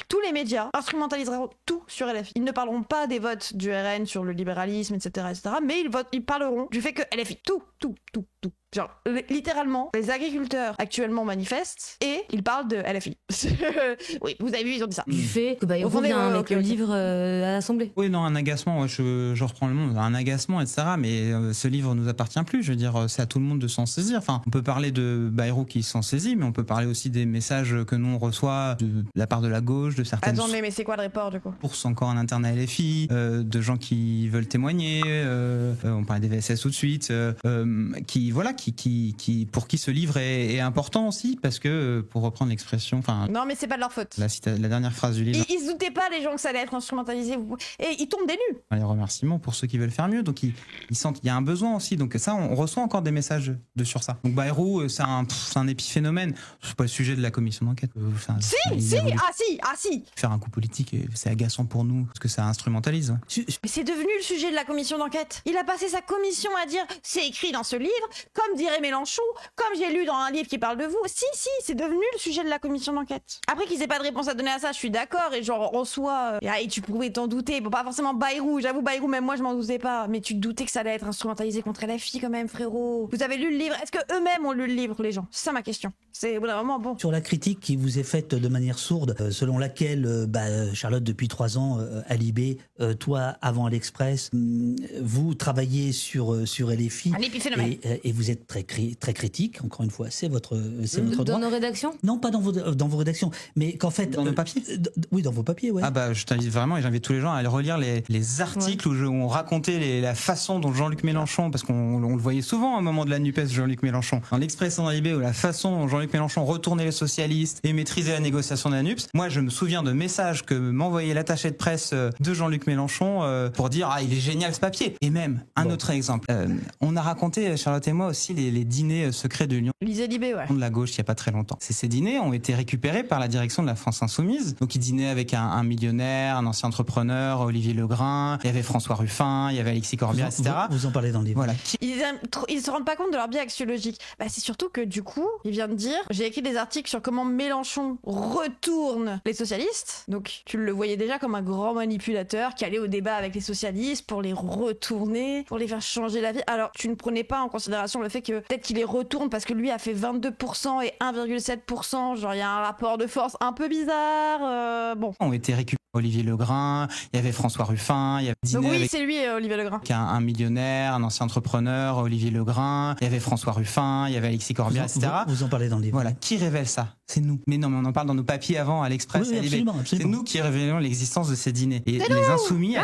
Tous les médias instrumentaliseront tout sur LFI. Ils ne parleront pas des votes du RN sur le libéralisme, etc., mais ils parleront du fait que LFI, tout. Genre, littéralement, les agriculteurs actuellement manifestent et ils parlent de LFI. Oui, vous avez vu, ils ont dit ça. Du fait que il revient avec le livre à l'Assemblée. Oui, non, un agacement, je reprends Le Monde, un agacement, etc. Mais ce livre nous appartient plus. Je veux dire, c'est à tout le monde de s'en saisir. Enfin, on peut parler de Bayrou qui s'en saisit, mais on peut parler aussi des messages que nous on reçoit de la part de la gauche, de certaines... Attends, mais c'est quoi le report, du coup? Pour encore un interne à LFI, de gens qui veulent témoigner, on parlait des VSS tout de suite, pour qui ce livre est important aussi, parce que, pour reprendre l'expression, non, mais c'est pas de leur faute. La dernière phrase du livre. Ils se doutaient pas, les gens, que ça allait être instrumentalisé. Et ils tombent des nues. Les remerciements pour ceux qui veulent faire mieux. Donc, ils sentent qu'il y a un besoin aussi. Donc, ça, on reçoit encore des messages sur ça. Donc, Bayrou, c'est un épiphénomène. C'est pas le sujet de la commission d'enquête. Si. Faire un coup politique, c'est agaçant pour nous, parce que ça instrumentalise. Mais c'est devenu le sujet de la commission d'enquête. Il a passé sa commission à dire, c'est écrit dans ce livre, comme dirait Mélenchon, comme j'ai lu dans un livre qui parle de vous. Si, c'est devenu le sujet de la commission d'enquête. Après qu'ils aient pas de réponse à donner à ça, je suis d'accord, et en soi, et tu pouvais t'en douter. Bon, pas forcément Bayrou, j'avoue, Bayrou, même moi je m'en doutais pas, mais tu te doutais que ça allait être instrumentalisé contre LFI quand même, frérot. Vous avez lu le livre? Est-ce que eux-mêmes ont lu le livre, les gens? C'est ça ma question. C'est vraiment bon. Sur la critique qui vous est faite de manière sourde, selon laquelle Charlotte depuis 3 ans à Libé, toi avant à l'Express, vous travaillez sur LFI. À Libé, Épiphénomène. Et vous êtes très critique, encore une fois, c'est votre droit. Dans nos rédactions ? Non, pas dans vos rédactions, mais qu'en fait... Dans nos papiers ? Oui, dans vos papiers, ouais. Ah bah, je t'invite vraiment, et j'invite tous les gens à aller relire les articles où on racontait la façon dont Jean-Luc Mélenchon, parce qu'on le voyait souvent au moment de la NUPES, Jean-Luc Mélenchon, dans l'Express en IB, où la façon dont Jean-Luc Mélenchon retournait les socialistes et maîtrisait la négociation de la NUPES. Moi, je me souviens de messages que m'envoyait l'attaché de presse de Jean-Luc Mélenchon pour dire « Ah, il est génial ce papier !» Et même, un autre exemple. On a raconté, Charlotte et moi aussi, les dîners secrets de l'Union de la gauche il n'y a pas très longtemps. Ces dîners ont été récupérés par la direction de la France Insoumise. Donc, ils dînaient avec un millionnaire, un ancien entrepreneur, Olivier Legrain, il y avait François Ruffin, il y avait Alexis Corbière, etc. Vous en parlez dans le livre. Voilà. Ils se rendent pas compte de leur biais axiologique. C'est surtout que du coup, il vient de dire, j'ai écrit des articles sur comment Mélenchon retourne les socialistes. Donc, tu le voyais déjà comme un grand manipulateur qui allait au débat avec les socialistes pour les retourner, pour les faire changer la vie. Alors, tu ne prenais pas en considération le fait que peut-être qu'il les retourne parce que lui a fait 22% et 1,7%. Genre, il y a un rapport de force un peu bizarre. On était récupérés. Olivier Legrain, il y avait François Ruffin, il y avait donc oui, c'est lui, Olivier Legrain. Un millionnaire, un ancien entrepreneur, Olivier Legrain, il y avait François Ruffin, il y avait Alexis Corbière, etc. Vous en parlez dans le livre. Voilà, qui révèle ça ? C'est nous. Mais non, mais on en parle dans nos papiers avant à l'Express. Oui, absolument. C'est nous qui révélons l'existence de ces dîners. Et les Insoumis, à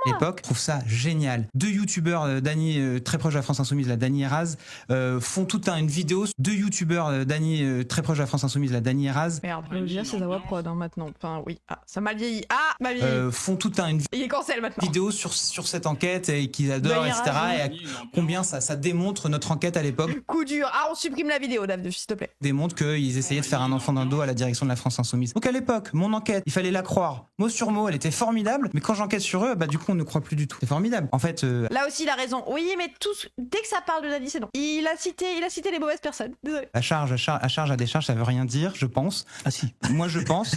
l'époque, trouvent ça génial. Deux youtubeurs, Dany, très proche de la France Insoumise, la Dany Eraz, font toute une vidéo. Deux youtubeurs, Dany, très proche de la France Insoumise, la Dany Eraz. Merde, je veux dire, c'est Zawa Prod maintenant. Enfin, oui. Ah, ça m'a vieilli. Font toute une vidéo sur cette enquête et qu'ils adorent, etc. Et à combien ça démontre notre enquête à l'époque. Coup dur. On supprime la vidéo, Dave, s'il te plaît. Démontre qu'ils essayaient de faire un enfant dans le dos à la direction de la France Insoumise. Donc à l'époque, mon enquête, il fallait la croire. Mot sur mot, elle était formidable. Mais quand j'enquête sur eux, du coup, on ne croit plus du tout. C'est formidable. En fait. Là aussi, il a raison. Oui, mais dès que ça parle de Dany, c'est non. Il a cité les mauvaises personnes. Désolé. À charge, à décharge, ça veut rien dire, je pense. Ah si. Moi, je pense.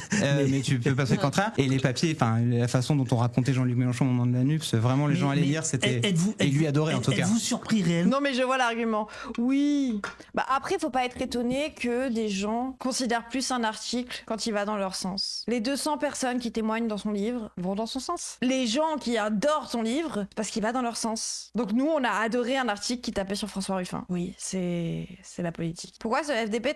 mais tu peux pas faire le contraire. Et les papiers, la façon dont on racontait Jean-Luc Mélenchon au moment de la NUPES, vraiment les gens allaient lire, c'était. Et lui adorait en tout cas. Êtes-vous surpris réellement ? Non, mais je vois l'argument. Oui. Après, faut pas être étonné que des gens considèrent plus un article quand il va dans leur sens. Les 200 personnes qui témoignent dans son livre vont dans son sens. Les gens qui adorent son livre, parce qu'il va dans leur sens. Donc nous, on a adoré un article qui tapait sur François Ruffin. Oui, c'est la politique. Pourquoi ce FDP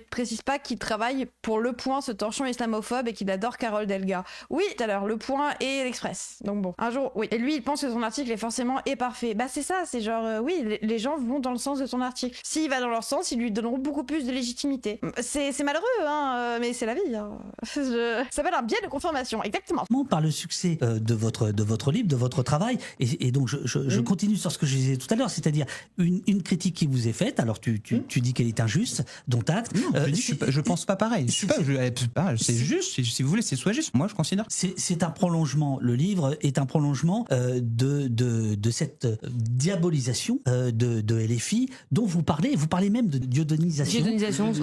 précise pas qu'il travaille pour Le Point, ce torchon islamophobe, et qu'il adore Carole Delga ? Oui, tout à l'heure, Le Point et l'Express. Donc bon, un jour, oui. Et lui, il pense que son article est forcément parfait. C'est ça, c'est genre, oui, les gens vont dans le sens de ton article. S'il va dans leur sens, ils lui donneront beaucoup plus de légitimité. C'est malheureux, mais c'est la vie. Ça s'appelle un biais de confirmation, exactement. Par le succès de votre livre, de votre travail, et donc je continue sur ce que je disais tout à l'heure, c'est-à-dire une critique qui vous est faite, alors tu dis qu'elle est injuste, dont acte. Non, je pense pas pareil. C'est juste, si vous voulez, c'est soit juste. Moi, je considère. C'est un prolongement, le livre est un prolongement de cette diabolisation de LFI dont vous parlez même de diodonisation. Diodonisation,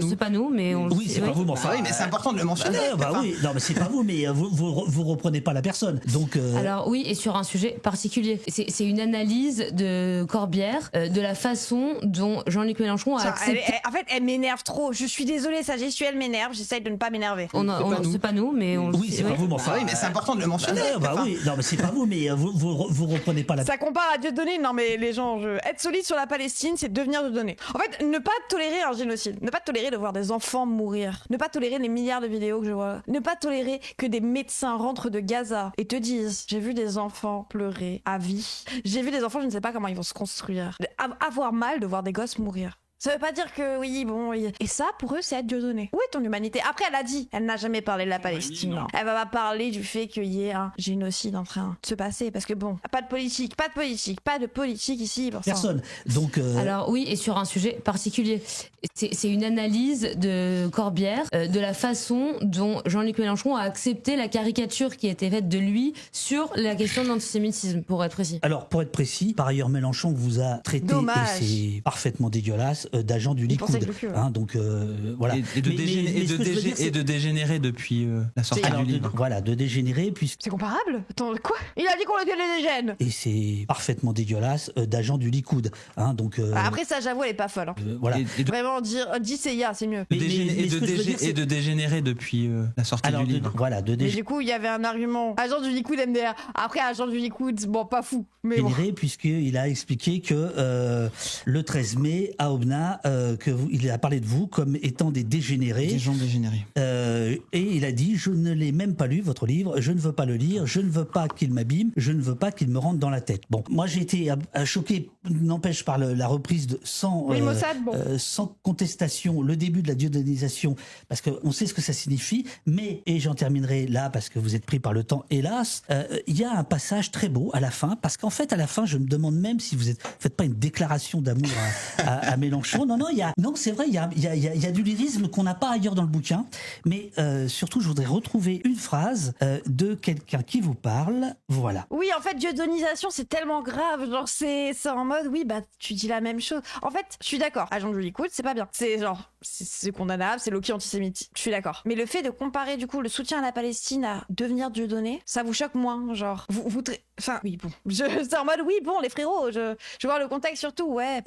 c'est pas nous, mais on oui, c'est pas vous, mais enfin, oui, mais c'est important de le mentionner. Oui, non, mais c'est pas vous, mais vous reprenez pas la personne. Donc alors oui, et sur un sujet particulier, c'est une analyse de Corbière de la façon dont Jean-Luc Mélenchon a accepté. En fait, elle m'énerve trop. Je suis désolée, sa gestuelle m'énerve. J'essaye de ne pas m'énerver. C'est pas nous, mais oui, c'est pas vous, mais enfin, oui, mais c'est important de le mentionner. Oui, non, mais c'est pas vous, mais vous reprenez pas la. Ça compare à Dieudonné. Non, mais les gens, être solide sur la Palestine, c'est devenir Dieudonné. En fait, ne pas tolérer un génocide, ne pas tolérer de voir des enfants mourir, ne pas tolérer les milliards de vidéos que je vois, ne pas tolérer que des médecins rentrent de Gaza et te disent j'ai vu des enfants pleurer à vie, j'ai vu des enfants, je ne sais pas comment ils vont se construire, avoir mal de voir des gosses mourir. Ça veut pas dire que oui, bon... Et ça, pour eux, c'est être Dieudonné. Où est ton humanité ? Après, elle a dit, elle n'a jamais parlé de la Palestine. Non. Elle va pas parler du fait qu'il y ait un génocide en train de se passer. Parce que bon, pas de politique ici. Pour personne. Ça. Donc alors oui, et sur un sujet particulier. C'est une analyse de Corbière de la façon dont Jean-Luc Mélenchon a accepté la caricature qui a été faite de lui sur la question de l'antisémitisme, pour être précis. Alors, pour être précis, par ailleurs, Mélenchon vous a traité, dommage, et c'est parfaitement dégueulasse, d'agents du Likoud. Donc voilà. Et de dégénérer depuis la sortie du livre. Voilà, de dégénérer puisque. C'est comparable ? Attends, quoi ? Il a dit qu'on était les dégènes. Et c'est parfaitement dégueulasse d'agents du Likoud. Donc. Après ça, j'avoue, elle est pas folle. Voilà. Vraiment dire Dicéia, c'est mieux. Et de dégénérer depuis la sortie du livre. Voilà, Mais du coup, il y avait un argument. Agent du Likoud MDR. Après, agent du Likoud, bon, pas fou. Mais bon. Puisqu'il a expliqué que le 13 mai, à Obna, il a parlé de vous comme étant des dégénérés. Des gens dégénérés. Et il a dit, je ne l'ai même pas lu, votre livre, je ne veux pas le lire, je ne veux pas qu'il m'abîme, je ne veux pas qu'il me rentre dans la tête. Bon, moi j'ai été choqué, n'empêche, par la reprise sans contestation, le début de la diabolisation, parce qu'on sait ce que ça signifie, mais, et j'en terminerai là, parce que vous êtes pris par le temps, hélas, il y a un passage très beau à la fin, parce qu'en fait, à la fin, je me demande même si vous faites pas une déclaration d'amour à Mélenchon. Non, c'est vrai, il y a du lyrisme qu'on n'a pas ailleurs dans le bouquin, mais surtout, je voudrais retrouver une phrase de quelqu'un qui vous parle, voilà. Oui, en fait, diodonisation, c'est tellement grave, genre, c'est en mode, oui, bah, tu dis la même chose. En fait, je suis d'accord, agent de Likoud, c'est pas bien. C'est genre, c'est condamnable, c'est Loki antisémite, je suis d'accord. Mais le fait de comparer, du coup, le soutien à la Palestine à devenir dieudonné, ça vous choque moins, genre, enfin, oui, bon, c'est en mode, oui, bon, les frérots, je vois le contexte surtout, ouais.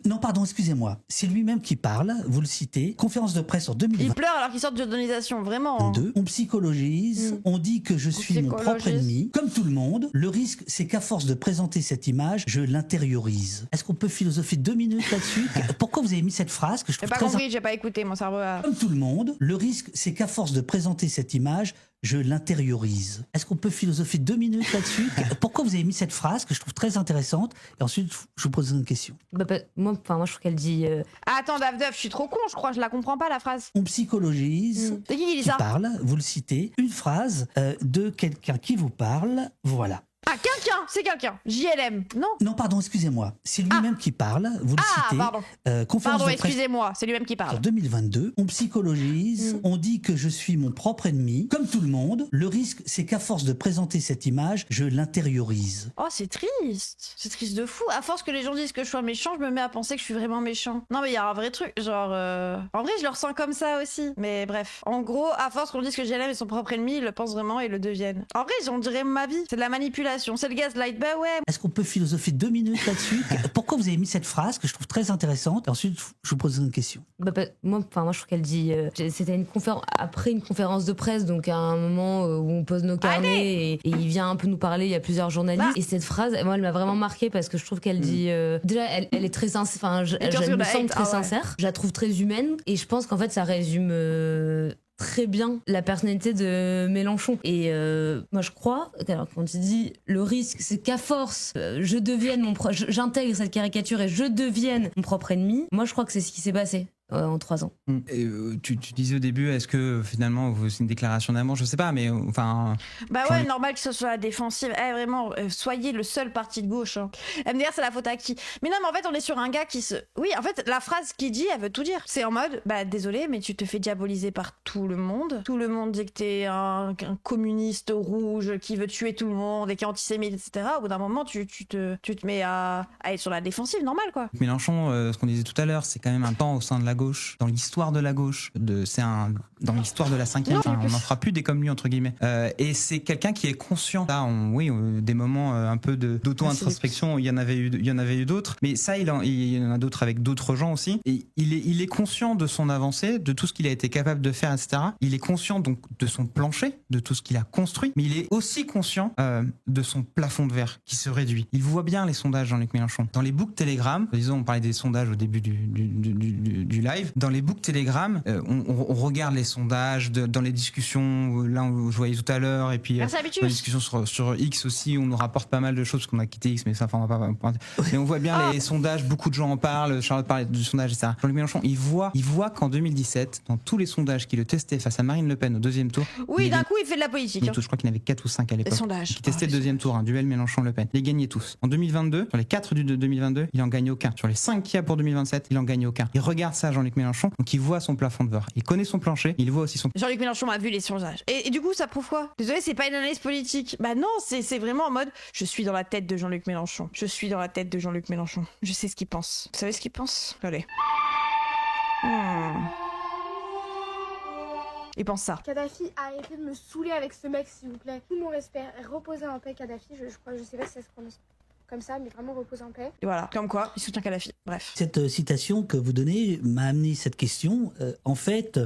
Non, pardon, excusez-moi, c'est lui-même qui parle, vous le citez, conférence de presse en 2020. Il pleure alors qu'il sort de diodonisation, vraiment. Hein. On psychologise, on dit que je suis mon propre ennemi, comme tout le monde. Le risque, c'est qu'à force de présenter cette image, je l'intériorise. Est-ce qu'on peut philosopher 2 minutes là-dessus? Pourquoi vous avez mis cette phrase que je trouve très... J'ai pas compris, j'ai pas écouté, mon cerveau a... Comme tout le monde, le risque, c'est qu'à force de présenter cette image, je l'intériorise. Est-ce qu'on peut philosopher 2 minutes là-dessus? Pourquoi vous avez mis cette phrase que je trouve très intéressante? Et ensuite, je vous pose une question. Moi, je trouve qu'elle dit... Attends, Dave, je suis trop con, je crois, je la comprends pas, la phrase. On psychologise, C'est qui dit ça? Parle, vous le citez, une phrase de quelqu'un qui vous parle, voilà. Ah, quelqu'un, c'est quelqu'un. JLM, non? Non, pardon, excusez-moi. C'est lui-même qui parle, vous le citez. Pardon. Pardon, excusez-moi, c'est lui-même qui parle. En 2022, on psychologise, on dit que je suis mon propre ennemi, comme tout le monde. Le risque, c'est qu'à force de présenter cette image, je l'intériorise. Oh, c'est triste. C'est triste de fou. À force que les gens disent que je sois méchant, je me mets à penser que je suis vraiment méchant. Non, mais il y a un vrai truc, genre... En vrai, je le ressens comme ça aussi. Mais bref. En gros, à force qu'on dise que JLM est son propre ennemi, ils le pensent vraiment et le deviennent. En vrai, on dirait ma vie. C'est de la manipulation. C'est le gaslight, bah ouais. Est-ce qu'on peut philosopher 2 minutes là-dessus? Pourquoi vous avez mis cette phrase que je trouve très intéressante? Et ensuite, je vous pose une question. Moi, je trouve qu'elle dit... c'était une conférence après une conférence de presse, donc à un moment où on pose nos carnets et il vient un peu nous parler, il y a plusieurs journalistes. Et cette phrase, moi, elle m'a vraiment marquée parce que je trouve qu'elle dit... déjà, elle est très sincère, enfin, elle me semble très sincère. Je la trouve très humaine et je pense qu'en fait, ça résume... très bien la personnalité de Mélenchon. Et moi, je crois, alors, quand il dit le risque, c'est qu'à force, j'intègre cette caricature et je devienne mon propre ennemi, moi, je crois que c'est ce qui s'est passé. En 3 ans. Et, tu disais au début, est-ce que finalement c'est une déclaration d'amour? Je sais pas, mais enfin. Bah ouais, normal que ce soit la défensive. Vraiment, soyez le seul parti de gauche. Hein. MDR, c'est la faute à qui? Mais non, mais en fait, on est sur un gars qui se. Oui, en fait, la phrase qu'il dit, elle veut tout dire. C'est en mode, bah désolé, mais tu te fais diaboliser par tout le monde. Tout le monde dit que t'es un communiste rouge qui veut tuer tout le monde et qui est antisémite, etc. Au bout d'un moment, tu te mets à être sur la défensive, normal quoi. Mélenchon, ce qu'on disait tout à l'heure, c'est quand même un temps au sein de la gauche, dans l'histoire de la gauche, dans l'histoire de la 5e, on n'en fera plus des comme lui entre guillemets. Et c'est quelqu'un qui est conscient. Là, des moments un peu d'auto-introspection, il y en avait eu d'autres, mais ça, il y en a d'autres avec d'autres gens aussi. Et il est conscient de son avancée, de tout ce qu'il a été capable de faire, etc. Il est conscient donc de son plancher, de tout ce qu'il a construit, mais il est aussi conscient de son plafond de verre qui se réduit. Il voit bien les sondages, Jean-Luc Mélenchon. Dans les books Telegram, disons, on parlait des sondages au début du live. Dans les books Telegram, on regarde les sondages dans les discussions. Là, je voyais tout à l'heure, et puis dans les discussions sur X aussi, on nous rapporte pas mal de choses parce qu'on a quitté X, mais ça, on va pas. Mais on voit bien les sondages. Beaucoup de gens en parlent. Charlotte parlait du sondage, etc. Jean-Luc Mélenchon, il voit qu'en 2017, dans tous les sondages qui le testaient face à Marine Le Pen au 2e tour. Oui, d'un coup, il fait de la politique. Je crois qu'il y en avait 4 ou 5 à l'époque. Les sondages. Qui testaient le 2e tour, un duel Mélenchon-Le Pen. Les gagnait tous. En 2022, sur les 4 de 2022, il en gagne aucun. Sur les 5 qu'il y a pour 2027, il en gagne aucun. Il regarde ça, Jean-Luc Mélenchon, donc il voit son plafond de verre. Il connaît son plancher, il voit aussi son... Jean-Luc Mélenchon a vu les sondages. Et du coup, ça prouve quoi? Désolé, c'est pas une analyse politique. Bah non, c'est vraiment en mode, je suis dans la tête de Jean-Luc Mélenchon. Je suis dans la tête de Jean-Luc Mélenchon. Je sais ce qu'il pense. Vous savez ce qu'il pense? Allez. Il pense ça. Kadhafi, arrêtez de me saouler avec ce mec, s'il vous plaît. Tout mon respect. Reposez en paix, Kadhafi. Je sais pas si ça se prononce comme ça, mais vraiment reposer en paix. Et voilà, comme quoi, il soutient Kadhafi. Bref. Cette citation que vous donnez m'a amené cette question. En fait,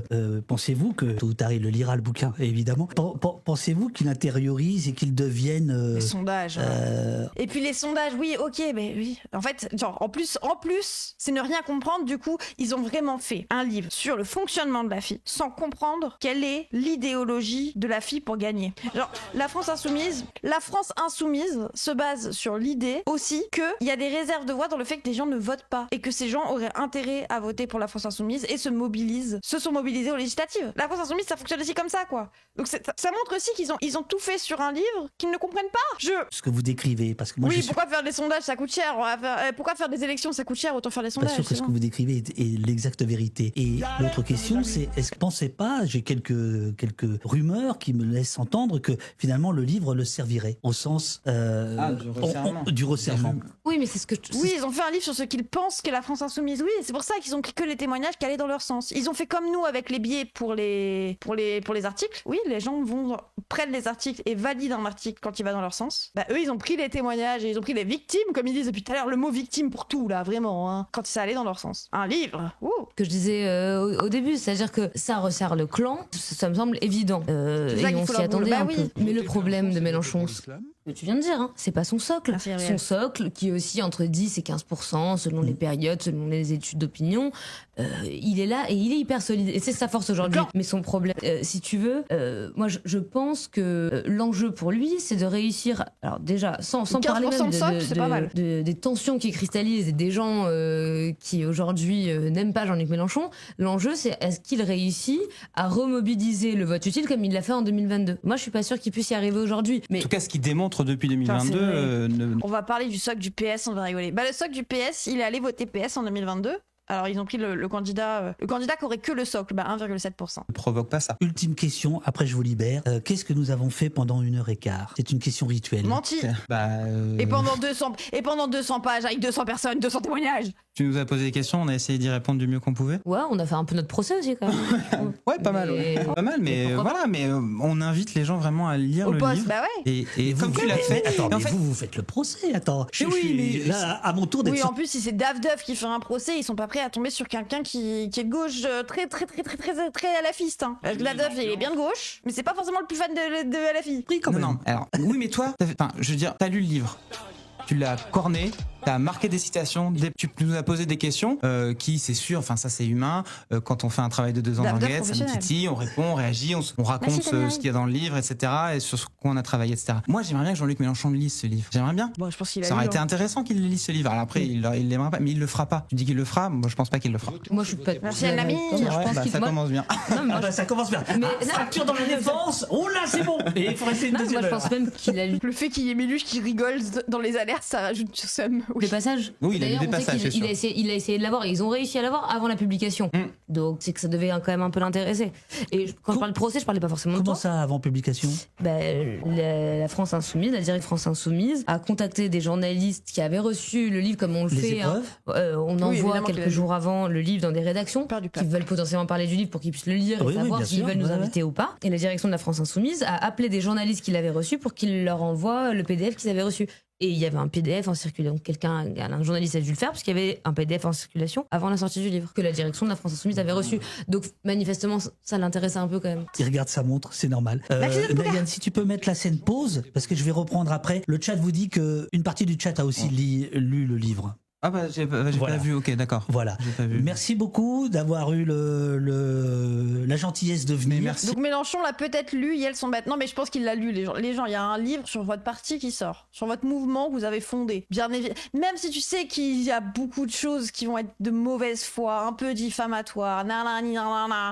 pensez-vous que, tôt ou tard, il le lira le bouquin, évidemment, pensez-vous qu'il intériorise et qu'il devienne... les sondages. Et puis les sondages, oui, ok, mais oui. En fait, genre, en plus, c'est ne rien comprendre. Du coup, ils ont vraiment fait un livre sur le fonctionnement de la FI, sans comprendre quelle est l'idéologie de la FI pour gagner. Genre, la France insoumise se base sur l'idée aussi qu'il y a des réserves de voix dans le fait que des gens ne votent pas et que ces gens auraient intérêt à voter pour la France insoumise et se sont mobilisés aux législatives. La France insoumise, ça fonctionne aussi comme ça, quoi. Donc ça montre aussi qu'ils ont tout fait sur un livre qu'ils ne comprennent pas. Ce que vous décrivez, parce que moi... pourquoi faire des sondages, ça coûte cher. Pourquoi faire des élections, ça coûte cher, autant faire des sondages. Pas sûr que ce que vous décrivez est l'exacte vérité. Et l'autre question, c'est, est-ce que vous pensez pas, j'ai quelques rumeurs qui me laissent entendre que finalement le livre le servirait, au sens... du resserrement. Oui, mais c'est ce que... Oui, ils ont fait un livre sur ce qu'ils pensent qu'est la France insoumise. Oui, c'est pour ça qu'ils ont pris que les témoignages qui allaient dans leur sens. Ils ont fait comme nous avec les biais pour les articles. Oui, les gens prennent les articles et valident un article quand il va dans leur sens. Bah eux, ils ont pris les témoignages et ils ont pris les victimes, comme ils disent depuis tout à l'heure, le mot victime pour tout, là, vraiment, hein, quand ça allait dans leur sens. Un livre, que je disais au début, c'est-à-dire que ça resserre le clan, ça me semble évident. Et on s'y attendait un peu. Mais le problème de Mélenchon, que tu viens de dire, hein, c'est pas son socle. Son socle, qui est aussi entre 10 et 15%, selon les périodes, selon les études d'opinion, il est là et il est hyper solide. Et c'est sa force aujourd'hui. Mais son problème, si tu veux, moi je pense que l'enjeu pour lui, c'est de réussir, alors déjà, sans parler même des tensions qui cristallisent et des gens qui aujourd'hui n'aiment pas Jean-Luc Mélenchon, l'enjeu c'est est-ce qu'il réussit à remobiliser le vote utile comme il l'a fait en 2022. Moi je suis pas sûr qu'il puisse y arriver aujourd'hui. Mais... En tout cas, ce qu'il démontre depuis 2022... On va parler du socle du PS, on va rigoler. Bah, le socle du PS, il est allé voter PS en 2022. Alors ils ont pris le candidat qui aurait que le socle, 1,7%. Ne provoque pas ça. Ultime question, après je vous libère. Qu'est-ce que nous avons fait pendant 1h15 ? C'est une question rituelle. Menti. Et pendant 200 pages avec 200 personnes, 200 témoignages. Tu nous as posé des questions, on a essayé d'y répondre du mieux qu'on pouvait. Ouais, on a fait un peu notre procès aussi quand même. Ouais, pas mal. Pas mal, mais voilà, mais on invite les gens vraiment à lire le livre. Bah ouais. Et comme tu l'as fait. Attends, mais vous faites le procès. Attends. Mais là, à mon tour d'être. Oui, en plus, si c'est Dave qui fait un procès, ils sont pas prêts à tomber sur quelqu'un qui est de gauche, très à la fiste. Hein. Parce que Dave, il est bien de gauche, mais c'est pas forcément le plus fan de LFI. Oui, quand même. Non. Alors, oui, mais toi, je veux dire, t'as lu le livre. Tu l'as corné, t'as marqué des citations, tu nous as posé des questions qui, c'est sûr, enfin ça c'est humain, quand on fait un travail de 2 ans d'enquête, ça nous titille, on répond, on réagit, on raconte ce qu'il y a dans le livre, etc. et sur ce qu'on a travaillé, etc. Moi j'aimerais bien que Jean-Luc Mélenchon lise ce livre. J'aimerais bien. Bon, je pense qu'il ça aurait été intéressant qu'il lise ce livre. Alors après, il l'aimera pas, mais il le fera pas. Tu dis qu'il le fera, moi je pense pas qu'il le fera. Moi je suis pas... Merci à l'ami. Ça commence bien. Ça commence bien. Mais fracture dans la défense, oh là c'est bon. Et il faut rester une deuxième heure. Moi je pense même qu'il a lu. Le fait qu'il y ait Méluche qui rigole dans les alertes, ça rajoute sur ça. Les passages. Oui, il a lu des passages, c'est sûr. Il a essayé de l'avoir et ils ont réussi à l'avoir avant la publication. Donc c'est que ça devait quand même un peu l'intéresser. Et quand je parle de procès, je parlais pas forcément de toi. Comment ça avant publication ? La France Insoumise, la direction France Insoumise, a contacté des journalistes qui avaient reçu le livre comme on le fait. On envoie quelques jours avant le livre dans des rédactions qui veulent potentiellement parler du livre pour qu'ils puissent le lire et savoir s'ils veulent nous inviter ou pas. Et la direction de la France Insoumise a appelé des journalistes qui l'avaient reçu pour qu'ils leur envoient le PDF qu'ils avaient reçu. Et il y avait un PDF en circulation. Un journaliste a dû le faire parce qu'il y avait un PDF en circulation avant la sortie du livre que la direction de la France Insoumise avait reçu. Donc manifestement, ça l'intéressait un peu quand même. Il regarde sa montre, c'est normal. Nayan, si tu peux mettre la scène pause, parce que je vais reprendre après. Le chat vous dit que une partie du chat a aussi lu le livre. Ah j'ai pas vu, ok, d'accord. Voilà. Pas vu. Merci beaucoup d'avoir eu la gentillesse de venir. Merci. Donc Mélenchon l'a peut-être lu, elles sont bêtes. Non, mais je pense qu'il l'a lu, les gens. Il y a un livre sur votre parti qui sort, sur votre mouvement que vous avez fondé. Bien évidemment. Même si tu sais qu'il y a beaucoup de choses qui vont être de mauvaise foi, un peu diffamatoires,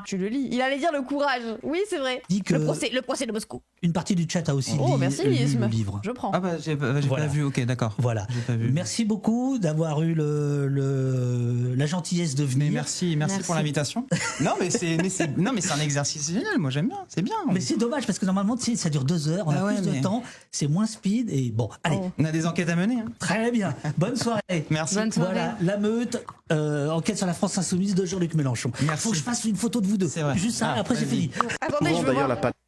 tu le lis. Il allait dire le courage. Oui, c'est vrai. Le procès de Moscou. Une partie du chat a aussi lu le livre. Je prends. Ah bah j'ai pas vu, ok, d'accord. Voilà. Pas vu. Merci beaucoup d'avoir eu la gentillesse de venir. Mais merci pour l'invitation. Non mais c'est un exercice génial, moi j'aime bien, c'est bien. Mais c'est dommage parce que normalement ça dure 2 heures, on a plus de temps, c'est moins speed et bon, allez. On a des enquêtes à mener. Hein. Très bien. Bonne soirée. Merci. Bonne soirée. Voilà, La Meute, enquête sur la France insoumise de Jean-Luc Mélenchon. Merci. Faut que je fasse une photo de vous deux. C'est vrai. Juste ça, après c'est fini. Attendez,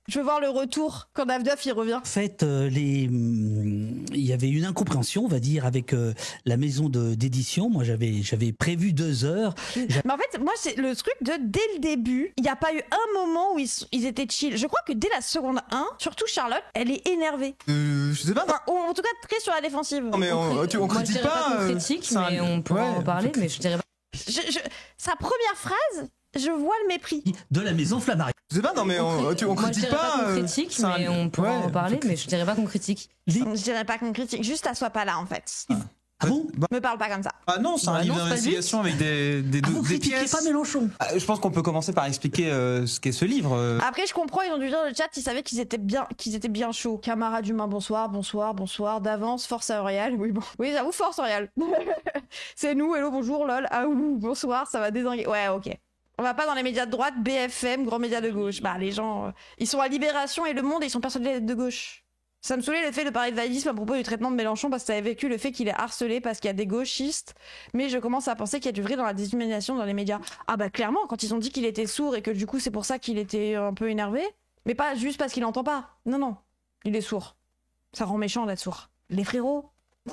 je veux voir le retour quand Davdeuf il revient. En fait, il y avait une incompréhension, on va dire, avec la maison d'édition. Moi, j'avais prévu 2 heures. Mais en fait, moi, c'est le truc de dès le début, il n'y a pas eu un moment où ils étaient chill. Je crois que dès la seconde 1, surtout Charlotte, elle est énervée. Je sais pas. Enfin, en tout cas, très sur la défensive. Non, mais on critique pas. On critique, mais on pourra en parler, mais je dirais pas. Sa première phrase, je vois le mépris. De la maison Flammarion. Je sais pas, non mais on critique pas. On critique, mais on pourra en parler, mais je dirais pas qu'on critique. Je dirais pas qu'on critique, juste elle soit pas là en fait. Ah bon? Me parle pas comme ça. Ah non, c'est un livre d'investigation avec des vous critiquez pièces. pas Mélenchon. Je pense qu'on peut commencer par expliquer ce qu'est ce livre. Après, je comprends, ils ont dû dire dans le chat, ils savaient qu'ils étaient bien chauds. Camarades humains, bonsoir. D'avance, force à Aurial. Oui, bon. Oui, j'avoue, force Aurial. C'est nous, hello, bonjour, lol. Ah ouh, bonsoir, ça va désinguer. Ouais, ok. On va pas dans les médias de droite, BFM, grands médias de gauche. Bah, les gens, ils sont à Libération et Le Monde et ils sont persuadés d'être de gauche. Ça me saoulait le fait de parler de validisme à propos du traitement de Mélenchon parce que ça avait vécu le fait qu'il est harcelé parce qu'il y a des gauchistes. Mais je commence à penser qu'il y a du vrai dans la déshumanisation dans les médias. Ah bah clairement, quand ils ont dit qu'il était sourd et que du coup c'est pour ça qu'il était un peu énervé. Mais pas juste parce qu'il entend pas. Non, il est sourd. Ça rend méchant d'être sourd. Les frérots,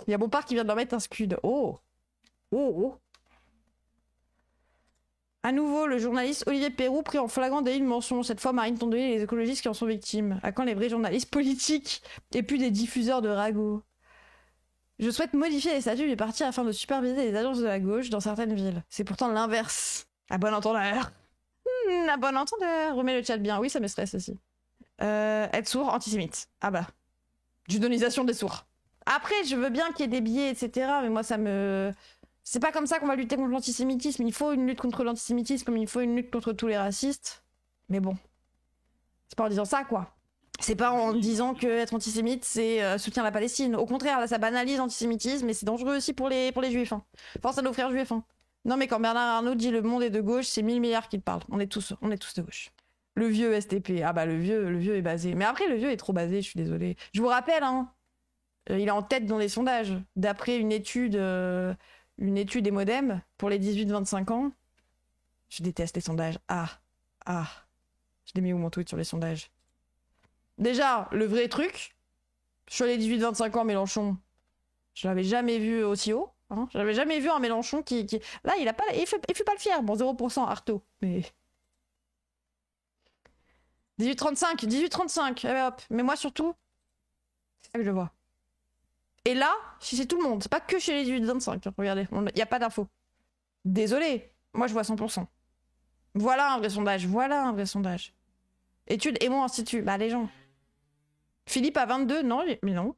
il y a Bompard qui vient de leur mettre un scud. Oh. À nouveau, le journaliste Olivier Perroux pris en flagrant délit de mensonge. Cette fois, Marine Tondelier et les écologistes qui en sont victimes. À quand les vrais journalistes politiques et plus des diffuseurs de ragots? Je souhaite modifier les statuts du parti afin de superviser les agences de la gauche dans certaines villes. C'est pourtant l'inverse. À bon entendeur. À bon entendeur. Remets le chat bien. Oui, ça me stresse aussi. Être sourd, antisémite. Ah bah. Judonisation des sourds. Après, je veux bien qu'il y ait des biais, etc. Mais moi, ça me... C'est pas comme ça qu'on va lutter contre l'antisémitisme. Il faut une lutte contre l'antisémitisme comme il faut une lutte contre tous les racistes. Mais bon. C'est pas en disant ça, quoi. C'est pas en disant que être antisémite, c'est soutien à la Palestine. Au contraire, là, ça banalise l'antisémitisme, mais c'est dangereux aussi pour les juifs. Hein. Force à nos frères juifs. Hein. Non, mais quand Bernard Arnault dit le monde est de gauche, c'est 1000 milliards qu'il parle. On est tous de gauche. Le vieux STP. Ah bah, le vieux est basé. Mais après, le vieux est trop basé, je suis désolée. Je vous rappelle, hein, il est en tête dans les sondages. D'après une étude des modems pour les 18-25 ans. Je déteste les sondages. Je l'ai mis où mon tweet sur les sondages? Déjà, le vrai truc, sur les 18-25 ans, Mélenchon, je l'avais jamais vu aussi haut. Hein. Je l'avais jamais vu un Mélenchon qui... Là, il fait pas le fier. Bon, 0% Artaud, mais... 18-35, allez hop. Mais moi surtout, c'est ça que je vois. Et là, si c'est tout le monde, c'est pas que chez les 18-25, regardez, il n'y a pas d'infos. Désolé, moi je vois 100%. Voilà un vrai sondage. Études Aimant Institut, bah les gens. Philippe a 22, non, mais non.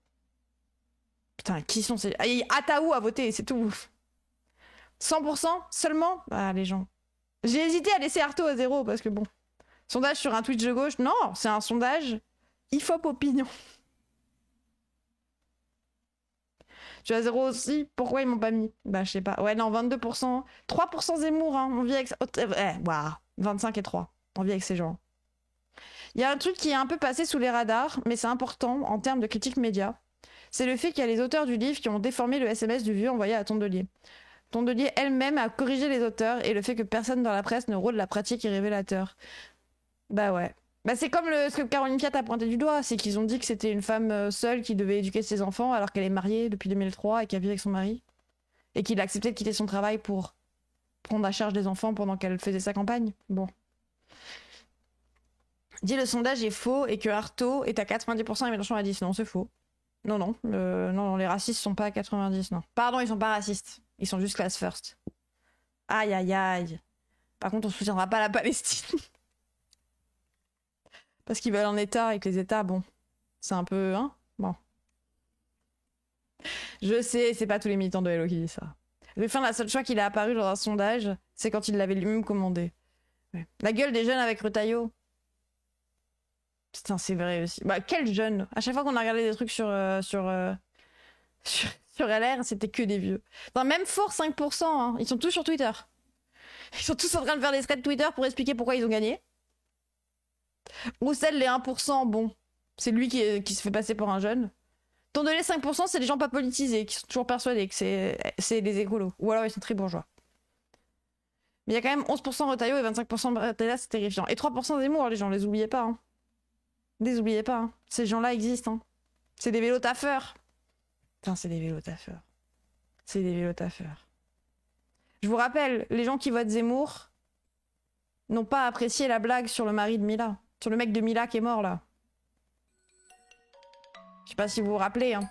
Putain, qui sont ces... Ataou a voté, c'est tout. 100% seulement, bah les gens. J'ai hésité à laisser Artaud à 0, parce que bon. Sondage sur un Twitch de gauche, non, c'est un sondage IFOP Opinion. Tu as 0 aussi, pourquoi ils m'ont pas mis? Bah je sais pas. Ouais non, 22%. 3% Zemmour, hein. On vit avec... 25 et 3. On vit avec ces gens. Il y a un truc qui est un peu passé sous les radars, mais c'est important en termes de critique média. C'est le fait qu'il y a les auteurs du livre qui ont déformé le SMS du vieux envoyé à Tondelier. Tondelier elle-même a corrigé les auteurs et le fait que personne dans la presse ne rôde la pratique est révélateur. Bah ouais. Bah c'est comme ce que Caroline Fiat a pointé du doigt, c'est qu'ils ont dit que c'était une femme seule qui devait éduquer ses enfants alors qu'elle est mariée depuis 2003 et qu'elle vit avec son mari. Et qu'il a accepté de quitter son travail pour prendre à charge des enfants pendant qu'elle faisait sa campagne. Bon. Dit le sondage est faux et que Artaud est à 90% et Mélenchon à 10. Non, c'est faux. Non, les racistes sont pas à 90, non. Pardon, ils sont pas racistes. Ils sont juste class first. Aïe, aïe, aïe. Par contre, on soutiendra pas la Palestine. Parce qu'ils veulent un État et que les États, bon, c'est un peu... Hein bon. Je sais, c'est pas tous les militants de Hello qui disent ça. Ruffin, la seule fois qu'il a apparu dans un sondage, c'est quand il l'avait lui-même commandé. Ouais. La gueule des jeunes avec Retailleau. Putain, c'est vrai aussi. Bah, quel jeune. À chaque fois qu'on a regardé des trucs sur LR, c'était que des vieux. Enfin, même Fort 5%, hein, ils sont tous sur Twitter. Ils sont tous en train de faire des threads Twitter pour expliquer pourquoi ils ont gagné. Roussel, les 1%, bon, c'est lui qui se fait passer pour un jeune. Tondelier, 5%, c'est les gens pas politisés, qui sont toujours persuadés que c'est des écolos. Ou alors ils sont très bourgeois. Mais il y a quand même 11% Retailleau et 25% Bratella, c'est terrifiant. Et 3% Zemmour, les gens, les oubliez pas. Hein. Les oubliez pas. Hein. Ces gens-là existent. Hein. C'est des vélos taffeurs. Putain, c'est des vélos taffeurs. C'est des vélos taffeurs. Je vous rappelle, les gens qui votent Zemmour n'ont pas apprécié la blague sur le mari de Mila. Sur le mec de Mila qui est mort, là. Je sais pas si vous vous rappelez, hein.